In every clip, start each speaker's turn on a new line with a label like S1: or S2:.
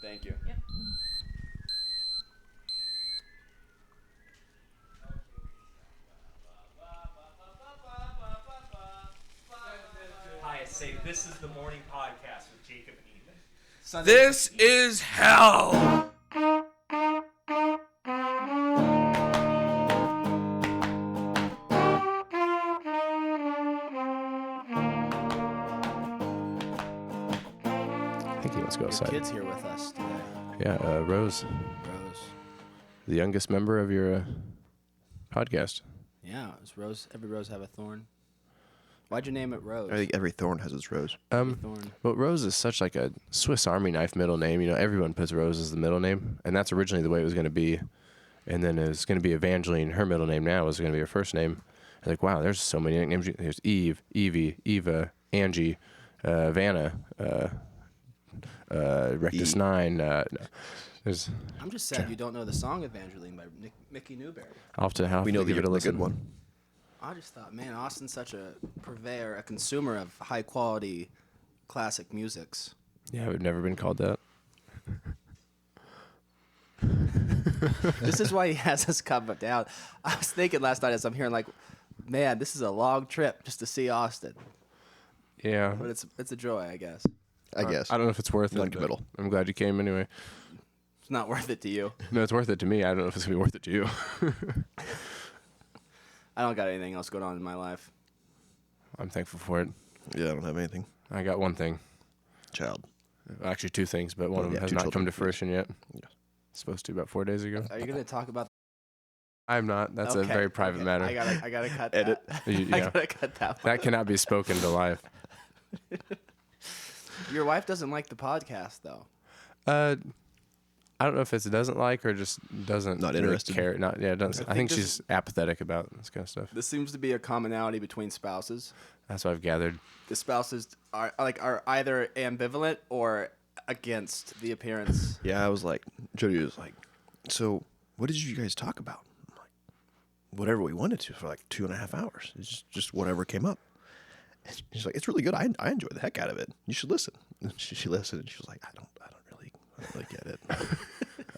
S1: Thank you.
S2: Yep.
S3: Hi, say this is the morning podcast with Jacob and Ethan.
S4: This is hell.
S5: I think he wants to go
S1: Your
S5: outside.
S1: kid's here with us today.
S5: Yeah, Rose,
S1: Rose.
S5: the youngest member of your podcast.
S1: Yeah, does Rose? Every rose have a thorn? Why'd you name it Rose?
S6: I think every thorn has its rose.
S1: Thorn.
S5: Well, Rose is such like a Swiss Army knife middle name. You know, everyone puts Rose as the middle name, and that's originally the way it was going to be. And then it was going to be Evangeline. Her middle name now is going to be her first name. Like, wow, there's so many nicknames. There's Eve, Evie, Eva, Angie, Vanna, Rectus 9. There's.
S1: I'm just sad you don't know the song Evangeline by Mickey Newberry.
S5: I'll have to
S6: We know
S5: give
S6: the
S5: it a listen.
S6: good one.
S1: I just thought, man, Austin's such a purveyor, a consumer of high quality classic musics.
S5: Yeah, we've never been called that.
S1: This is why he has us covered down. I was thinking last night as I'm hearing, like, man, this is a long trip just to see Austin.
S5: Yeah.
S1: But it's a joy, I guess.
S6: I guess.
S5: I don't know if it's worth it. but
S6: Non-committal.
S5: I'm glad you came anyway.
S1: It's not worth it to you.
S5: No, it's worth it to me. I don't know if it's going to be worth it to you.
S1: I don't got anything else going on in my life.
S5: I'm thankful for it.
S6: Yeah, I don't have anything.
S5: I got one thing.
S6: Child.
S5: Actually, two things, but one of them
S6: Yeah,
S5: has
S6: two
S5: not come
S6: children,
S5: to
S6: yes.
S5: fruition yet.
S6: Yes.
S5: Supposed to about 4 days ago.
S1: Are you going to talk about
S5: I'm not. That's a
S1: Okay,
S5: very private
S1: okay.
S5: matter.
S1: I gotta cut
S6: Edit.
S1: that.
S5: You-
S1: I
S5: yeah.
S1: gotta cut that one.
S5: That cannot be spoken to live.
S1: Your wife doesn't like the podcast, though.
S5: I don't know if it doesn't like or just doesn't
S6: Not
S5: really
S6: interested.
S5: care. Not yeah. Doesn't. I think
S1: this-
S5: she's apathetic about this kind of stuff.
S1: This seems to be a commonality between spouses.
S5: That's what I've gathered.
S1: The spouses are either ambivalent or against the appearance.
S6: Yeah, I was like, Jody was like, so what did you guys talk about? I'm like, whatever we wanted to for like 2.5 hours. It's just whatever came up. And she's like, it's really good. I enjoyed the heck out of it. You should listen. And she listened and she was like, I don't really get it. I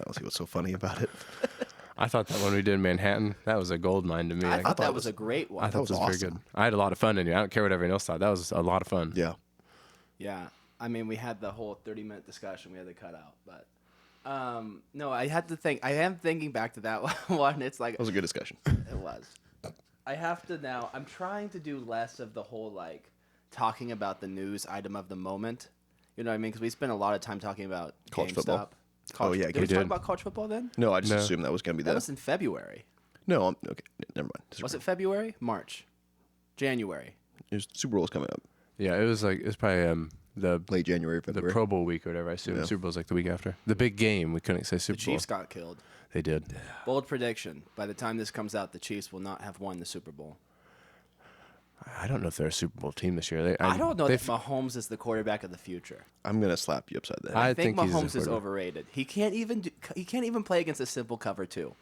S6: don't see what's so funny about it.
S5: I thought that one we did in Manhattan, that was a gold mine to me.
S1: I thought that
S6: it
S1: was
S6: was-
S1: a great one.
S5: I thought
S6: was
S5: it was very
S6: awesome.
S5: good. I had a lot of fun in it. I don't care what everyone else thought. That was a lot of fun.
S6: Yeah.
S1: Yeah, I mean, we had the whole 30-minute discussion we had to cut out, but no, I had to think. I am thinking back to that one. It's like
S6: That was a good discussion.
S1: it was. I have to now. I'm trying to do less of the whole like talking about the news item of the moment. You know what I mean? Because we spent a lot of time talking about
S6: College
S1: GameStop.
S6: football.
S1: College,
S6: Oh, yeah,
S1: did we
S5: we
S1: talk
S5: did.
S1: about college football then?
S6: No, I just
S5: No.
S6: assumed that was going to be
S1: That
S6: the...
S1: was in February.
S6: No, okay, never mind.
S1: Was it February? March? January?
S6: Super Bowl was coming up.
S5: Yeah, it was probably the
S6: Late January,
S5: the
S6: February.
S5: Pro Bowl week or whatever. I assume
S6: Yeah.
S5: Super Bowl's like the week after. The big game. We couldn't say
S1: The
S5: Super Bowl.
S1: Chiefs got killed.
S5: They did.
S1: Bold prediction. By the time this comes out, the Chiefs will not have won the Super Bowl.
S5: I don't know if they're a Super Bowl team this year.
S1: I don't know that
S5: they've-
S1: Mahomes is the quarterback of the future.
S6: I'm going to slap you upside the head.
S5: I
S1: I think
S5: think he's a
S1: Mahomes is
S5: quarterback.
S1: overrated. He can't even play against a simple cover two.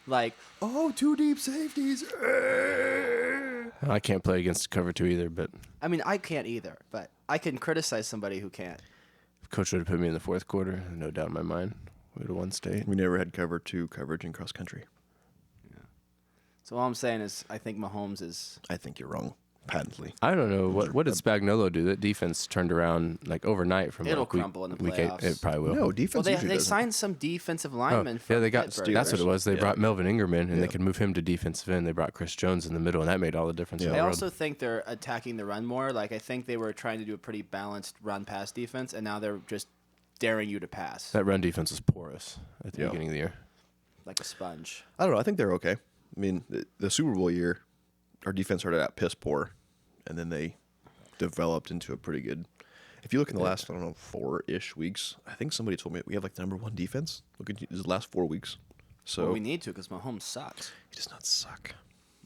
S1: Like, oh, two deep safeties.
S5: I can't play against cover two either, but
S1: I mean, I can't either, but I can criticize somebody who can't.
S5: if coach would have put me in the fourth quarter, no doubt in my mind, we would have won state.
S6: We never had cover 2 coverage in cross country.
S1: So all I'm saying is, I think Mahomes is.
S6: I think you're wrong, patently.
S5: I don't know what did Spagnuolo do? That defense turned around like overnight from
S1: It'll
S5: like, week-
S1: crumble in the
S5: week 8.
S1: playoffs.
S5: It probably will.
S6: No,
S1: Well,
S6: defense
S1: they
S6: usually doesn't.
S1: signed some defensive
S5: Oh,
S1: linemen.
S5: yeah,
S1: from
S5: they got.
S1: Pittsburgh.
S5: That's what it was. They
S6: Yeah.
S5: brought Melvin Ingerman, and
S6: Yeah.
S5: they could move him to defensive end. They brought Chris Jones in the middle, and that made all the difference.
S6: Yeah.
S5: in
S1: I
S5: the road.
S1: also think they're attacking the run more. Like, I think they were trying to do a pretty balanced run-pass defense, and now they're just daring you to pass
S5: that run defense was porous at the
S6: Yeah.
S5: beginning of the year.
S1: like a sponge.
S6: I don't know. I think they're okay. I mean, the Super Bowl year, our defense started out piss poor, and then they developed into a pretty good. If you look in the last, I don't know, 4-ish weeks, I think somebody told me we have like the #1 defense. Look at the last 4 weeks. So
S1: Well, we need to because Mahomes sucks.
S6: he does not suck.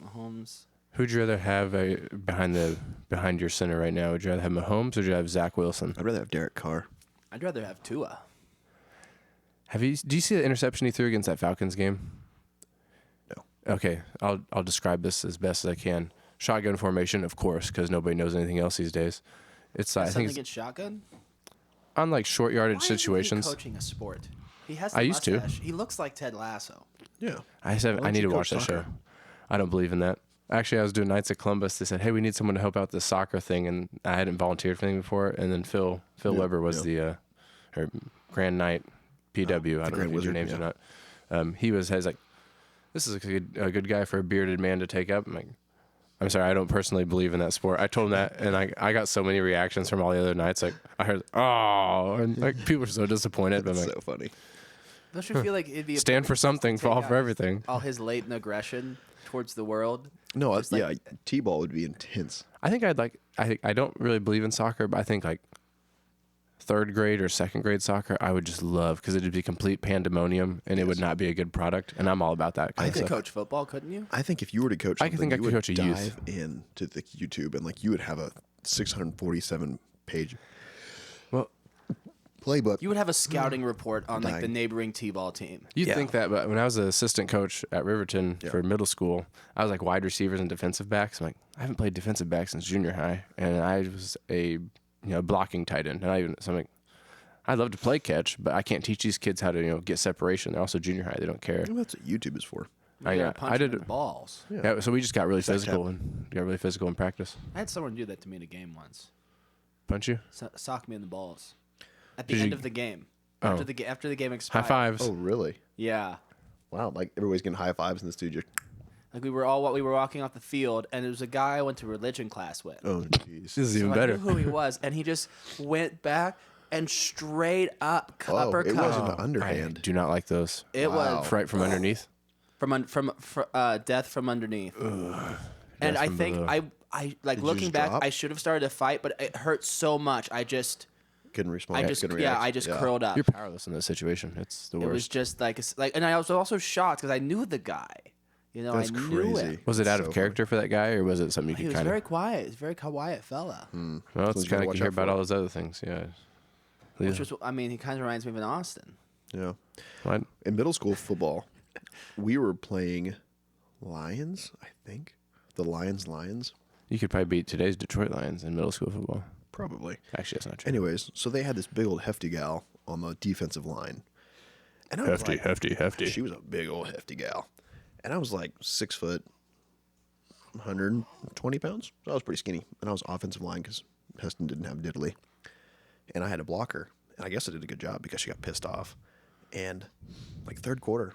S1: Mahomes.
S5: Who'd you rather have behind your center right now? Would you rather have Mahomes or would you have Zach Wilson?
S6: I'd rather have Derek Carr.
S1: I'd rather have Tua.
S5: Do you see the interception he threw against that Falcons game?
S6: No.
S5: Okay, I'll describe this as best as I can. Shotgun formation, of course, because nobody knows anything else these days. It's I
S1: Something
S5: think it's,
S1: against shotgun?
S5: on like short yardage
S1: Why isn't he
S5: situations.
S1: coaching a sport? He has. The
S5: I used to.
S1: mustache. He looks like Ted Lasso.
S6: Yeah.
S5: I said
S6: Why
S5: I
S6: don't
S5: need
S6: you
S5: to watch
S6: coach
S5: that
S6: soccer?
S5: show. I don't believe in that. Actually, I was doing Knights of Columbus. They said, "Hey, we need someone to help out this soccer thing," and I hadn't volunteered for anything before. And then Phil Weber was the or Grand Knight PW. I don't know
S6: Grand
S5: if you do
S6: Wizard,
S5: names
S6: yeah.
S5: or not. He was like, "This is a good guy for a bearded man to take up." I'm like, I'm sorry, I don't personally believe in that sport. I told him that, and I got so many reactions from all the other nights. Like I heard, oh, and like people were so disappointed. But I'm
S6: That's
S5: like,
S6: so funny.
S1: Don't you feel like it'd be
S5: stand for something, fall for everything.
S1: All his latent aggression towards the world.
S6: No,
S1: Just like-
S6: yeah, T-ball would be intense.
S5: I think I don't really believe in soccer, but I think like third grade or second grade soccer, I would just love because it'd be complete pandemonium and it would not be a good product. And I'm all about that.
S1: You
S5: Kind of
S1: could
S5: stuff.
S1: coach football, couldn't you?
S6: I think if you were to coach
S5: I
S6: something,
S5: think I
S6: you
S5: could
S6: would
S5: coach a youth.
S6: dive into the YouTube and like you would have a 647 page
S5: Well,
S6: playbook.
S1: You would have a scouting report on like the
S6: Dying.
S1: neighboring T-ball team.
S5: you'd
S6: Yeah.
S5: think that, but when I was an assistant coach at Riverton for middle school, I was like wide receivers and defensive backs. I'm like, I haven't played defensive back since junior high, and I was a blocking tight end. And so I'm like, I'd love to play catch, but I can't teach these kids how to get separation. They're also junior high; they don't care.
S6: Well, that's what YouTube is for.
S5: I did
S1: the balls.
S5: Yeah, so we just got really
S6: Exact
S5: physical in practice.
S1: I had someone do that to me in a game once.
S5: Punch you?
S1: Sock me in the balls at the
S5: Did
S1: end
S5: you-
S1: of the game.
S5: Oh.
S1: After the game
S5: High
S1: expired.
S5: fives.
S6: Oh, really?
S1: Yeah.
S6: Wow, like everybody's getting high fives in the studio.
S1: Like we were walking off the field, and there was a guy I went to religion class with.
S6: Oh, jeez.
S5: This is
S1: So
S5: even
S1: I
S5: better.
S1: knew who he was, and he just went back and straight up
S6: Oh,
S1: uppercut.
S6: it wasn't an
S5: I
S6: underhand.
S5: do not like those.
S1: It was
S5: Right from underneath.
S1: from death from underneath. And
S5: Death
S1: I
S5: from
S1: think
S5: below.
S1: I like
S6: you
S1: looking
S6: just
S1: back,
S6: drop?
S1: I should have started a fight, but it hurt so much. I just
S6: Couldn't respond. couldn't react.
S1: curled up.
S5: You're powerless in this situation. It's the
S1: It was
S5: worst.
S1: just and I was also shocked because I knew the guy.
S6: That's
S1: I knew
S6: crazy.
S1: him.
S5: Was it
S6: That's
S5: out of
S6: so
S5: character for that guy, or was it something
S1: He
S5: you
S1: was
S5: could kind
S1: very
S5: of?
S1: quiet. He's a very quiet fella.
S5: Well, it's
S6: you gotta
S5: kind of
S6: watch
S5: hear
S6: out
S5: about
S6: for
S5: all
S6: it.
S5: those other things. Yeah.
S1: Which was, he kind of reminds me of an Austin.
S6: Yeah.
S5: What?
S6: In middle school football, we were playing Lions, I think. The Lions.
S5: You could probably beat today's Detroit Lions in middle school football.
S6: Probably.
S5: Actually, that's not true.
S6: Anyways, so they had this big old hefty gal on the defensive line. And I was like,
S5: hefty.
S6: she was a big old hefty gal. And I was like 6 foot, 120 pounds. So I was pretty skinny. And I was offensive line because Heston didn't have diddly. And I had to block her. And I guess I did a good job because she got pissed off. And like third quarter,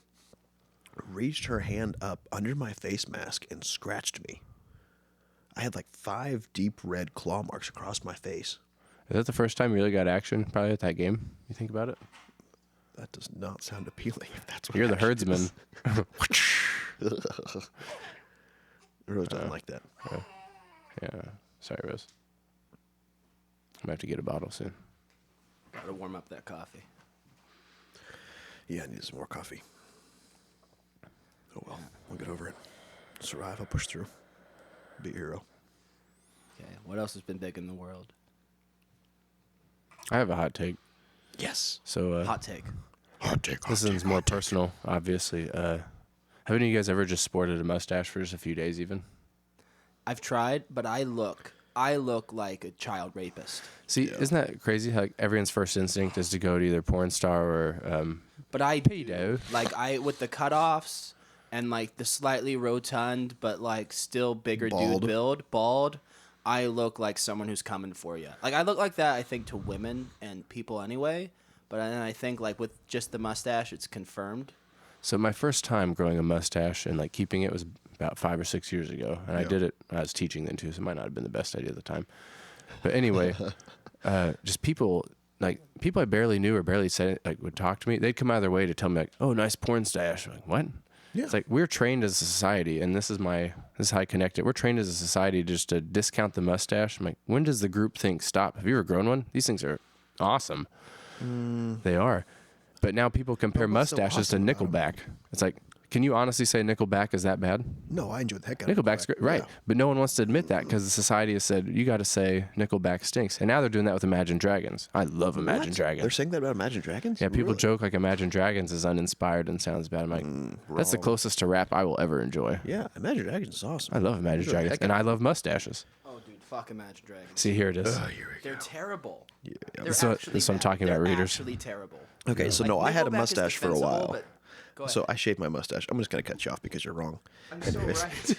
S6: reached her hand up under my face mask and scratched me. I had like 5 deep red claw marks across my face.
S5: Is that the first time you really got action? Probably at that game. You think about it.
S6: That does not sound appealing. If that's what
S5: You're the
S6: action
S5: herdsman.
S6: is. Rose doesn't like that.
S5: Yeah. Sorry, Rose. I'm gonna have to get a bottle soon.
S1: Gotta warm up that coffee.
S6: Yeah, I need some more coffee. Oh well, we'll get over it. Survive. I'll push through. Be a hero.
S1: Okay. What else has been big in the world?
S5: I have a hot take.
S6: Yes.
S5: So
S1: Hot take.
S6: Hot take.
S5: this one's more personal, obviously. Have any of you guys ever just sported a mustache for just a few days, even?
S1: I've tried, but I look like a child rapist.
S5: See, isn't that crazy? How like, everyone's first instinct is to go to either porn star or
S1: But I
S5: Pedo.
S1: like with the cutoffs and like the slightly rotund but like still bigger
S6: Bald.
S1: dude build, bald. I look like someone who's coming for you. Like I look like that, I think, to women and people anyway. But then I think like with just the mustache, it's confirmed.
S5: So my first time growing a mustache and like keeping it was about 5 or 6 years ago, and I did it. I was teaching then too, so it might not have been the best idea at the time. But anyway, just people I barely knew or barely said like would talk to me. They'd come out of their way to tell me like, "Oh, nice porn stash." I'm like, what?
S6: Yeah.
S5: It's like we're trained as a society, and this is how I connect it. We're trained as a society just to discount the mustache. I'm like, when does the group think stop? Have you ever grown one? These things are awesome. They are. But now people compare
S6: what's so
S5: mustaches
S6: awesome
S5: to
S6: about 'em?
S5: Nickelback. It's like, can you honestly say Nickelback is that bad?
S6: No, I enjoyed the heck out of
S5: Nickelback's great, right?
S6: Yeah.
S5: But no one wants to admit that because the society has said you got to say Nickelback stinks, and now they're doing that with Imagine Dragons. I love Imagine
S6: What?
S5: Dragons.
S6: They're saying that about Imagine Dragons?
S5: Yeah, people
S6: Really?
S5: joke like Imagine Dragons is uninspired and sounds bad. I'm like, that's the
S6: wrong.
S5: closest to rap I will ever enjoy.
S6: Yeah, Imagine Dragons is awesome.
S5: I love Imagine
S6: Enjoy the
S5: Dragons,
S6: heck
S5: and
S6: out
S5: I
S6: of
S5: love mustaches.
S1: Oh, dude, Fuck Imagine Dragons.
S5: See, here it is.
S1: They're terrible.
S6: Yeah.
S1: They're
S5: So-
S1: actually
S5: so I'm
S1: bad.
S5: talking about
S1: They're
S5: readers.
S1: actually terrible.
S6: Okay, so
S1: Like,
S6: no, I had a
S1: Nickelback is
S6: mustache for a
S1: defensible,
S6: while.
S1: but go
S6: So
S1: ahead.
S6: I shaved my mustache. I'm just gonna cut you off because you're wrong.
S1: I'm so
S6: Anyways.
S1: right.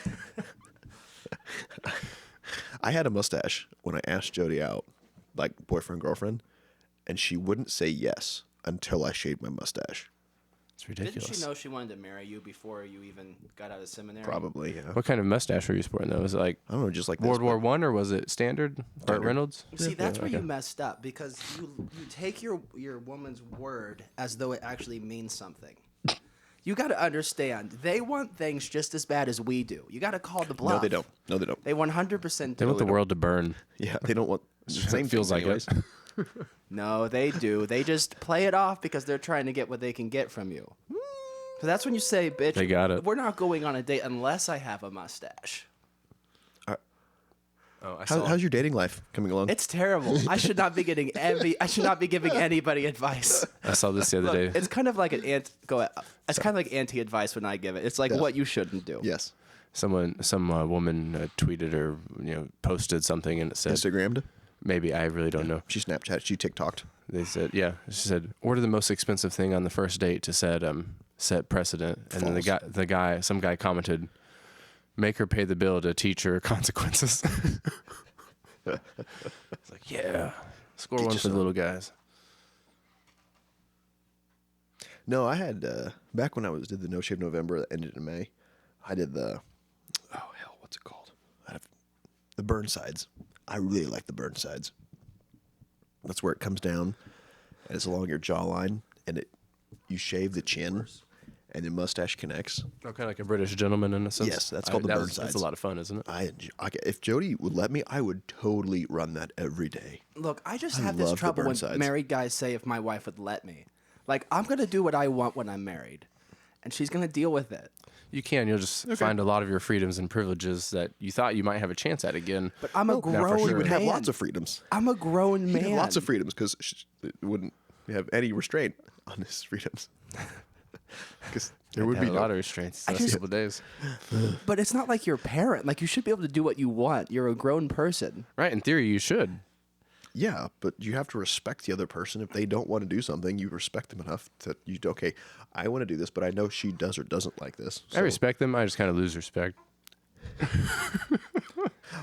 S6: I had a mustache when I asked Jody out, like boyfriend, girlfriend, and she wouldn't say yes until I shaved my mustache.
S5: It's ridiculous.
S1: Didn't she know she wanted to marry you before you even got out of seminary?
S6: Probably, yeah.
S5: What kind of mustache were you sporting though? Was it like
S6: I don't know, just like
S5: World
S6: this,
S5: War One or was it standard? Burt
S6: Standard.
S5: Reynolds?
S1: See, that's
S5: Yeah,
S1: where you
S5: okay.
S1: messed up because you take your woman's word as though it actually means something. You got to understand, they want things just as bad as we do. You got to call the bluff.
S6: No, they don't. No, they don't.
S1: They 100% do.
S5: They want the world to burn.
S6: Yeah, they don't want the same
S5: feels
S6: things
S5: like it.
S6: anyways.
S1: No, they do. They just play it off because they're trying to get what they can get from you. So that's when you say, bitch,
S5: They got it.
S1: we're not going on a date unless I have a mustache.
S5: Oh, I saw.
S6: How's your dating life coming along?
S1: It's terrible. I should not be getting I should not be giving anybody advice.
S5: I saw this the other
S1: Look,
S5: day.
S1: it's kind of like an It's kind of like anti-advice when I give it. It's like
S6: Yes.
S1: what you shouldn't do.
S6: Yes.
S5: Some woman tweeted or posted something and it said
S6: Instagrammed.
S5: maybe I really don't know.
S6: She Snapchatted. She TikToked.
S5: They said she said order the most expensive thing on the first date to set precedent. And then some guy commented, make her pay the bill to teach her consequences. It's like, yeah, score
S6: Get
S5: one
S6: you
S5: for the
S6: some.
S5: little guys.
S6: No, I had back when I did the No Shave November that ended in May. I did what's it called? The Burnsides. I really like the Burnsides. That's where it comes down, and it's along your jawline, and you shave the chin, and the mustache connects.
S5: Oh, kind of like a British gentleman in a sense.
S6: Yes, that's called the burn
S5: That's
S6: sides.
S5: a lot of fun, isn't it?
S6: If Jody would let me, I would totally run that every day.
S1: Look, I just
S6: I
S1: have this
S6: love the
S1: trouble when
S6: Burnsides.
S1: married guys say if my wife would let me. Like, I'm going to do what I want when I'm married, and she's going to deal with it.
S5: You can. You'll just find a lot of your freedoms and privileges that you thought you might have a chance at again.
S1: But I'm a
S5: for
S1: grown
S5: sure.
S6: He would have
S1: man.
S6: lots of freedoms.
S1: I'm a grown
S6: He'd
S1: man.
S6: have lots of freedoms because it wouldn't have any restraint on his freedoms. Because there would
S5: Had
S6: be
S5: a lot of restraints the last couple of days.
S1: But it's not like you're a parent. Like, you should be able to do what you want. You're a grown person.
S5: Right, in theory, you should.
S6: Yeah, but you have to respect the other person. If they don't want to do something, you respect them enough that okay, I want to do this, but I know she does or doesn't like this.
S5: I respect them. I just kind of lose respect.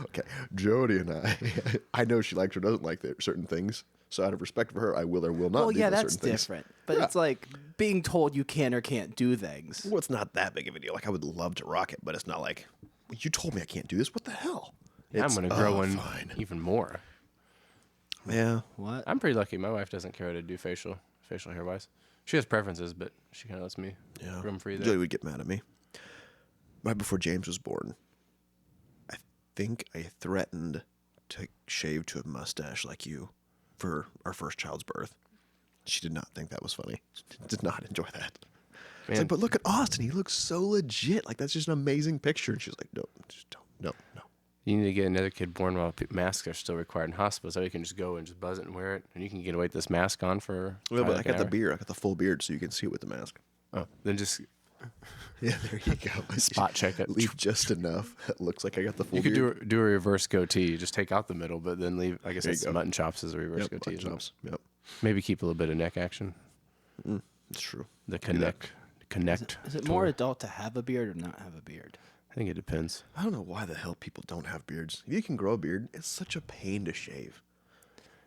S6: Okay, Jody and I know she likes or doesn't like certain things. So out of respect for her, I will or will not
S1: Well,
S6: do
S1: yeah,
S6: those
S1: that's
S6: certain things.
S1: different. But it's like being told you can or can't do things.
S6: Well, it's not that big of a deal. Like, I would love to rock it, but it's not like, you told me I can't do this. What the hell?
S5: I'm
S6: It's,
S5: going to grow in
S6: fine.
S5: even more.
S6: Yeah.
S1: What?
S5: I'm pretty lucky. My wife doesn't care how to do facial hair wise. She has preferences, but she kind of lets me room free there.
S6: Jody would get mad at me. Right before James was born, I think I threatened to shave to a mustache like you for our first child's birth. She did not think that was funny. Did not enjoy that. It's
S5: Man.
S6: like, but look at Austin. He looks so legit. Like, that's just an amazing picture. And she's like, no, just don't. No.
S5: You need to get another kid born while masks are still required in hospitals, so you can just go and just buzz it and wear it, and you can get away with this mask on for.
S6: Well, but I
S5: like an
S6: got the
S5: hour.
S6: beard. I got the full beard, so you can see it with the mask.
S5: Oh, then just
S6: Yeah, there you go.
S5: spot check it.
S6: Leave just enough. It looks like I got the full
S5: You could
S6: beard.
S5: do a reverse goatee. Just take out the middle, but then leave. I guess
S6: There you
S5: it's
S6: go.
S5: mutton chops as a reverse
S6: Yep,
S5: goatee.
S6: mutton
S5: isn't it?
S6: chops. Yep,
S5: Maybe keep a little bit of neck action.
S6: it's true.
S5: The
S6: Do that.
S5: connect.
S1: Is it
S5: tour.
S1: more adult to have a beard or not have a beard?
S5: I think it depends.
S6: I don't know why the hell people don't have beards. If you can grow a beard, it's such a pain to shave.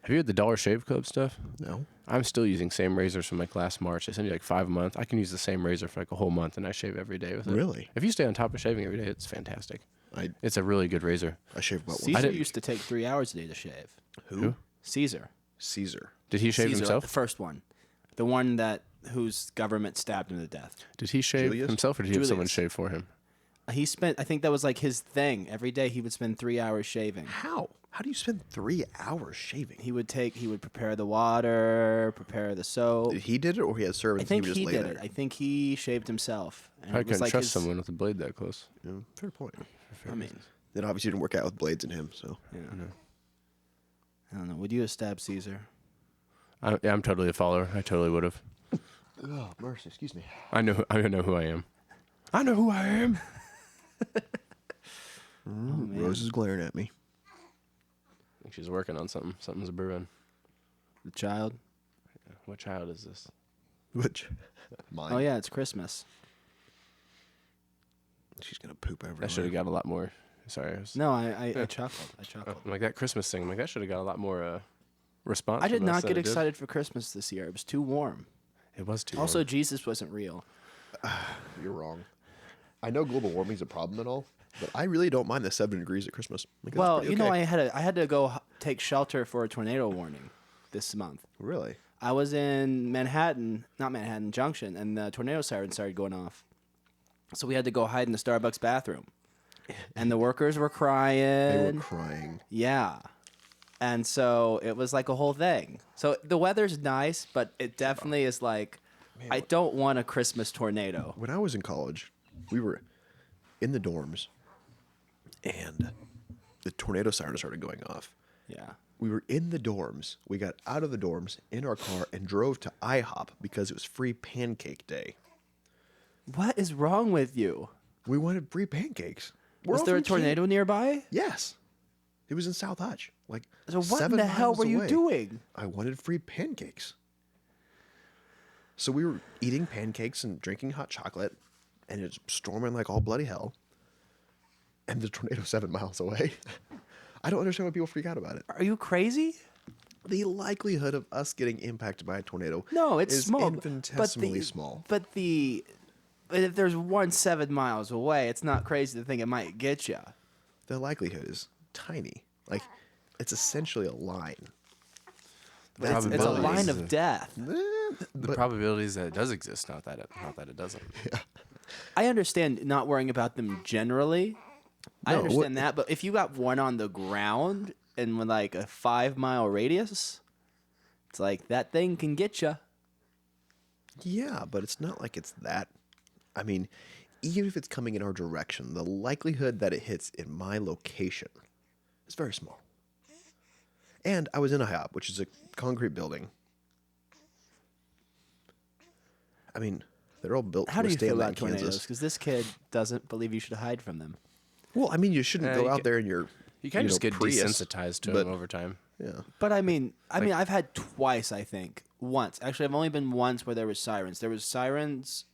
S5: Have you had the Dollar Shave Club stuff?
S6: No.
S5: I'm still using same razors from like last March. They send you like 5 a month. I can use the same razor for like a whole month, and I shave every day with it.
S6: Really?
S5: If you stay on top of shaving every day, it's fantastic.
S6: I
S5: It's a really good razor.
S6: shave about
S1: Caesar
S6: once.
S1: used to take 3 hours a day to shave.
S6: Who?
S1: Caesar.
S6: Caesar.
S5: Did he shave
S1: Caesar,
S5: himself?
S1: the first one. The one whose government stabbed him to death.
S5: Did he shave
S6: Julius?
S5: himself, or did he have someone
S1: Julius.
S5: shave for him?
S1: He spent, I think that was like his thing. Every day he would spend 3 hours shaving.
S6: How? How do you spend 3 hours shaving?
S1: He would prepare the water, prepare the soap.
S6: He did it, or he had
S1: I
S6: servants?
S1: think
S6: and he
S1: he
S6: would just
S1: did
S6: lay
S1: it. I think he shaved himself. And
S5: I
S1: it was
S5: couldn't
S1: like
S5: trust
S1: his-
S5: someone with a blade that close.
S6: there. Yeah, fair point.
S1: I mean,
S6: It obviously didn't work out with blades in him. So
S1: yeah. I don't know. Would you have stabbed Caesar?
S5: I'm totally a follower. I totally would have.
S6: oh mercy, excuse me.
S5: I know who I am. I know who I am.
S1: Oh, man.
S6: Rose is glaring at me.
S5: think she's working on something. Something's brewing.
S1: The child.
S5: What child is this?
S6: Which? Mine.
S1: Oh yeah, it's Christmas.
S6: She's gonna poop everywhere.
S5: That should have got a lot more. Sorry.
S1: No, I chuckled. I chuckled.
S5: I'm like that Christmas thing. I'm like that should have got a lot more response.
S1: I did
S5: from us
S1: not
S5: than
S1: get
S5: it did.
S1: excited for Christmas this year. It was too warm.
S5: It was too.
S1: Also,
S5: warm.
S1: Jesus wasn't real.
S6: You're wrong. I know global warming's a problem and all, but I really don't mind the 7 degrees at Christmas. Like, that's
S1: Well,
S6: pretty
S1: you know,
S6: okay.
S1: I had to go take shelter for a tornado warning this month.
S6: Really?
S1: I was in not Manhattan Junction, and the tornado siren started going off. So we had to go hide in the Starbucks bathroom. And the workers were crying.
S6: They were crying.
S1: Yeah. And so it was like a whole thing. So the weather's nice, but it definitely is like, I don't want a Christmas tornado.
S6: When I was in college, we were in the dorms, and the tornado siren started going off.
S1: Yeah.
S6: We were in the dorms. We got out of the dorms in our car and drove to IHOP because it was free pancake day.
S1: What is wrong with you?
S6: We wanted free pancakes. We're
S1: Was
S6: all
S1: there a
S6: from Canada.
S1: tornado nearby?
S6: Yes. It was in South Hutch. Like,
S1: So what in
S6: 7
S1: the hell
S6: miles
S1: were you
S6: away.
S1: doing?
S6: I wanted free pancakes. So we were eating pancakes and drinking hot chocolate, and it's storming like all bloody hell. And the tornado's 7 miles away. I don't understand why people freak out about it.
S1: Are you crazy?
S6: The likelihood of us getting impacted by a tornado
S1: No, it's
S6: is
S1: small.
S6: infinitesimally small.
S1: But if there's one 7 miles away, it's not crazy to think it might get you.
S6: The likelihood is tiny. Like, it's essentially a line.
S1: It's a
S5: Probabilities.
S1: line of death.
S5: The probability is that it does exist, not that it doesn't.
S1: I understand not worrying about them generally. I
S6: No,
S1: understand that, but if you got one on the ground and with like a 5-mile radius, it's like that thing can get you.
S6: Yeah, but it's not like it's that. I mean, even if it's coming in our direction, the likelihood that it hits in my location is very small. And I was in a IHOP, which is a concrete building. I mean, they're all built
S1: How
S6: to
S1: do you feel
S6: withstand that
S1: about
S6: in
S1: tornadoes?
S6: Kansas.
S1: Because this kid doesn't believe you should hide from them.
S6: Well, I mean, you shouldn't go
S5: you
S6: out
S5: ca-
S6: there in your
S5: You kind of just get
S6: Prius,
S5: desensitized to
S6: but-
S5: them over time.
S6: Yeah.
S1: But I mean, I've had twice. I think once. Actually, I've only been once where there was sirens. There was sirens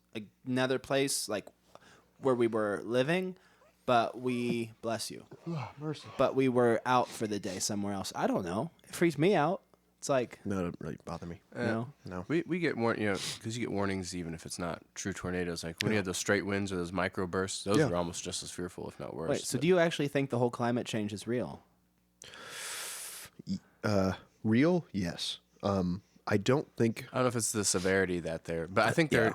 S1: another place like where we were living, but we bless you.
S6: Mercy.
S1: But we were out for the day somewhere else. I don't know. It freaks me out. It's like
S6: No, it doesn't really bother me.
S1: no.
S6: No.
S5: We get because you get warnings even if it's not true tornadoes. Like when you had those straight winds or those micro bursts, those
S6: Yeah.
S5: are almost just as fearful, if not worse.
S1: Wait. So
S5: But
S1: do you actually think the whole climate change is real?
S6: Real? Yes. I don't think.
S5: I don't know if it's the severity that but I think they're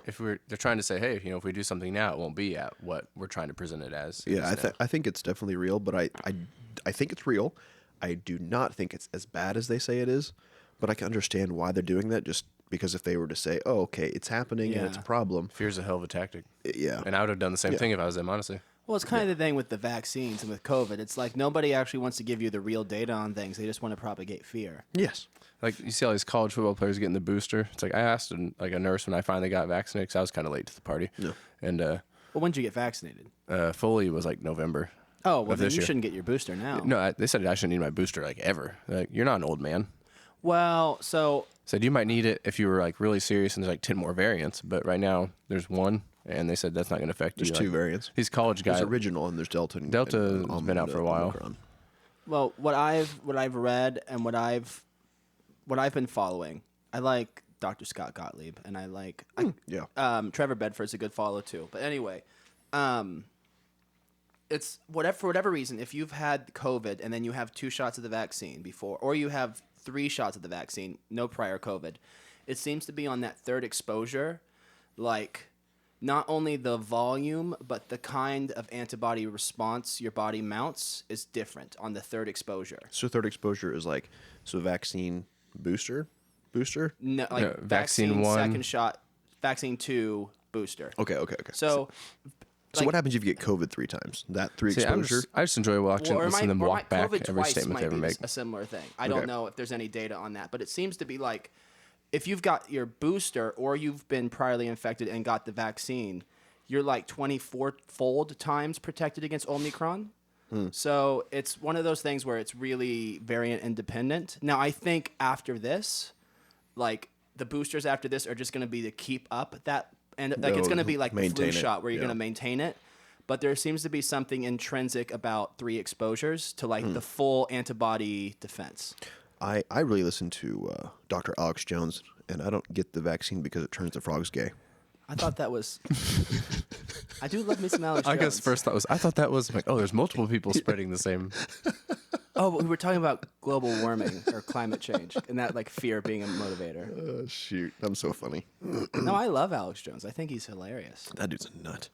S5: trying to say, hey, if we do something now, it won't be at what we're trying to present it as.
S6: Yeah,
S5: instead.
S6: I think it's definitely real, but I think it's real. I do not think it's as bad as they say it is, but I can understand why they're doing that. Just because if they were to say, "Oh, okay, it's happening and it's a
S1: Yeah.
S6: problem,"
S5: Fear's a hell of a tactic.
S6: yeah,
S5: And I would have done the same
S6: Yeah.
S5: thing if I was them, honestly.
S1: Well, it's kind of the thing with the vaccines and with COVID. It's like nobody actually wants to give you the real data on things. They just want to propagate fear.
S6: yes,
S5: Like you see all these college football players getting the booster. It's like I asked a nurse when I finally got vaccinated because I was kind of late to the party.
S6: Yeah.
S5: And
S1: Well, when did you get vaccinated?
S5: fully was like November.
S1: Oh, well,
S5: of
S1: then
S5: this
S1: you
S5: year.
S1: shouldn't get your booster now.
S5: No, they said I shouldn't need my booster like ever. Like you're not an old man.
S1: Well, so
S5: Said you might need it if you were like really serious and there's like 10 more variants, but right now there's one, and they said that's not going to affect
S6: there's
S5: you.
S6: two
S5: Like,
S6: variants.
S5: these college guys.
S6: There's original and there's Delta. And,
S5: Delta's
S6: and,
S5: been out for a while.
S6: Omicron.
S1: well, what I've read and what I've been following, I like Dr. Scott Gottlieb, and I like
S6: Yeah.
S1: Trevor Bedford's a good follow too. But anyway, it's for whatever reason, if you've had COVID and then you have 2 shots of the vaccine before, or you have 3 shots of the vaccine, no prior COVID, it seems to be on that third exposure, like not only the volume but the kind of antibody response your body mounts is different on the third exposure.
S6: So third exposure is like vaccine booster.
S1: No, like
S5: Yeah, vaccine 1.
S1: second shot, vaccine 2 booster.
S6: Okay.
S1: So
S6: So what happens if you get COVID 3 times? That 3
S5: See,
S6: exposure.
S5: I just enjoy watching listening to them walk back
S1: COVID
S5: every
S1: twice
S5: statement
S1: might
S5: they ever
S1: be
S5: make.
S1: a similar thing. I
S6: Okay.
S1: don't know if there's any data on that, but it seems to be like if you've got your booster or you've been priorly infected and got the vaccine, you're like 24-fold times protected against Omicron. So it's one of those things where it's really variant independent. Now, I think after this, like the boosters after this are just going to be to keep up that, and like it's
S6: No,
S1: going to be like the flu
S6: maintain it,
S1: shot where you're
S6: yeah.
S1: going to maintain it. But there seems to be something intrinsic about 3 exposures to like the full antibody defense.
S6: I really listen to Dr. Alex Jones, and I don't get the vaccine because it turns the frogs gay.
S1: I thought that was. I do love me some Alex
S5: I
S1: Jones.
S5: guess first thought was I thought that was like, oh, there's multiple people spreading the same.
S1: Oh, but we were talking about global warming or climate change, and that like fear being a motivator.
S6: Shoot, I'm so funny.
S1: No, I love Alex Jones. I think he's hilarious.
S6: That dude's a nut.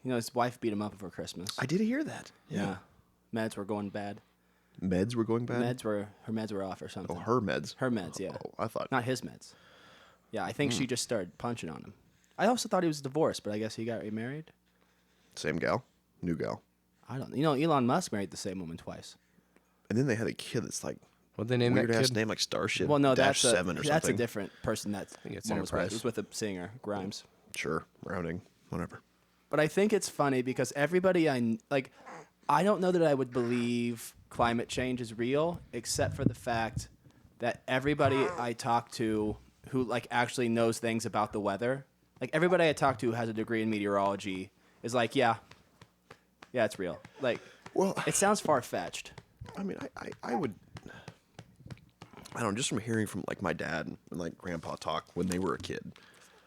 S1: You know, his wife beat him up for Christmas.
S6: I did hear that.
S1: Yeah. Meds were going bad.
S6: Meds were going bad?
S1: Her meds were off or something.
S6: Oh, her meds.
S1: Her meds, yeah.
S6: Oh, I thought.
S1: Not his meds. Yeah, I think she just started punching on him. I also thought he was divorced, but I guess he got remarried.
S6: Same gal? New gal.
S1: I don't know. You know, Elon Musk married the same woman twice.
S6: And then they had a kid that's like
S5: What'd they name that
S6: weird ass
S5: kid?
S6: name, like Starship.
S1: Well, no,
S6: Dash
S1: that's
S6: 7 or
S1: that's a
S6: something.
S1: different person. That's
S5: it's
S1: one was with.
S5: Enterprise.
S1: It was with a singer, Grimes.
S6: Sure, rounding, whatever.
S1: But I think it's funny because everybody I don't know that I would believe climate change is real, except for the fact that everybody I talk to who like actually knows things about the weather, like everybody I talk to who has a degree in meteorology is like, yeah, it's real. Like,
S6: Well,
S1: it sounds far fetched.
S6: I mean, I would. I don't know, just from hearing from like my dad and like grandpa talk when they were a kid.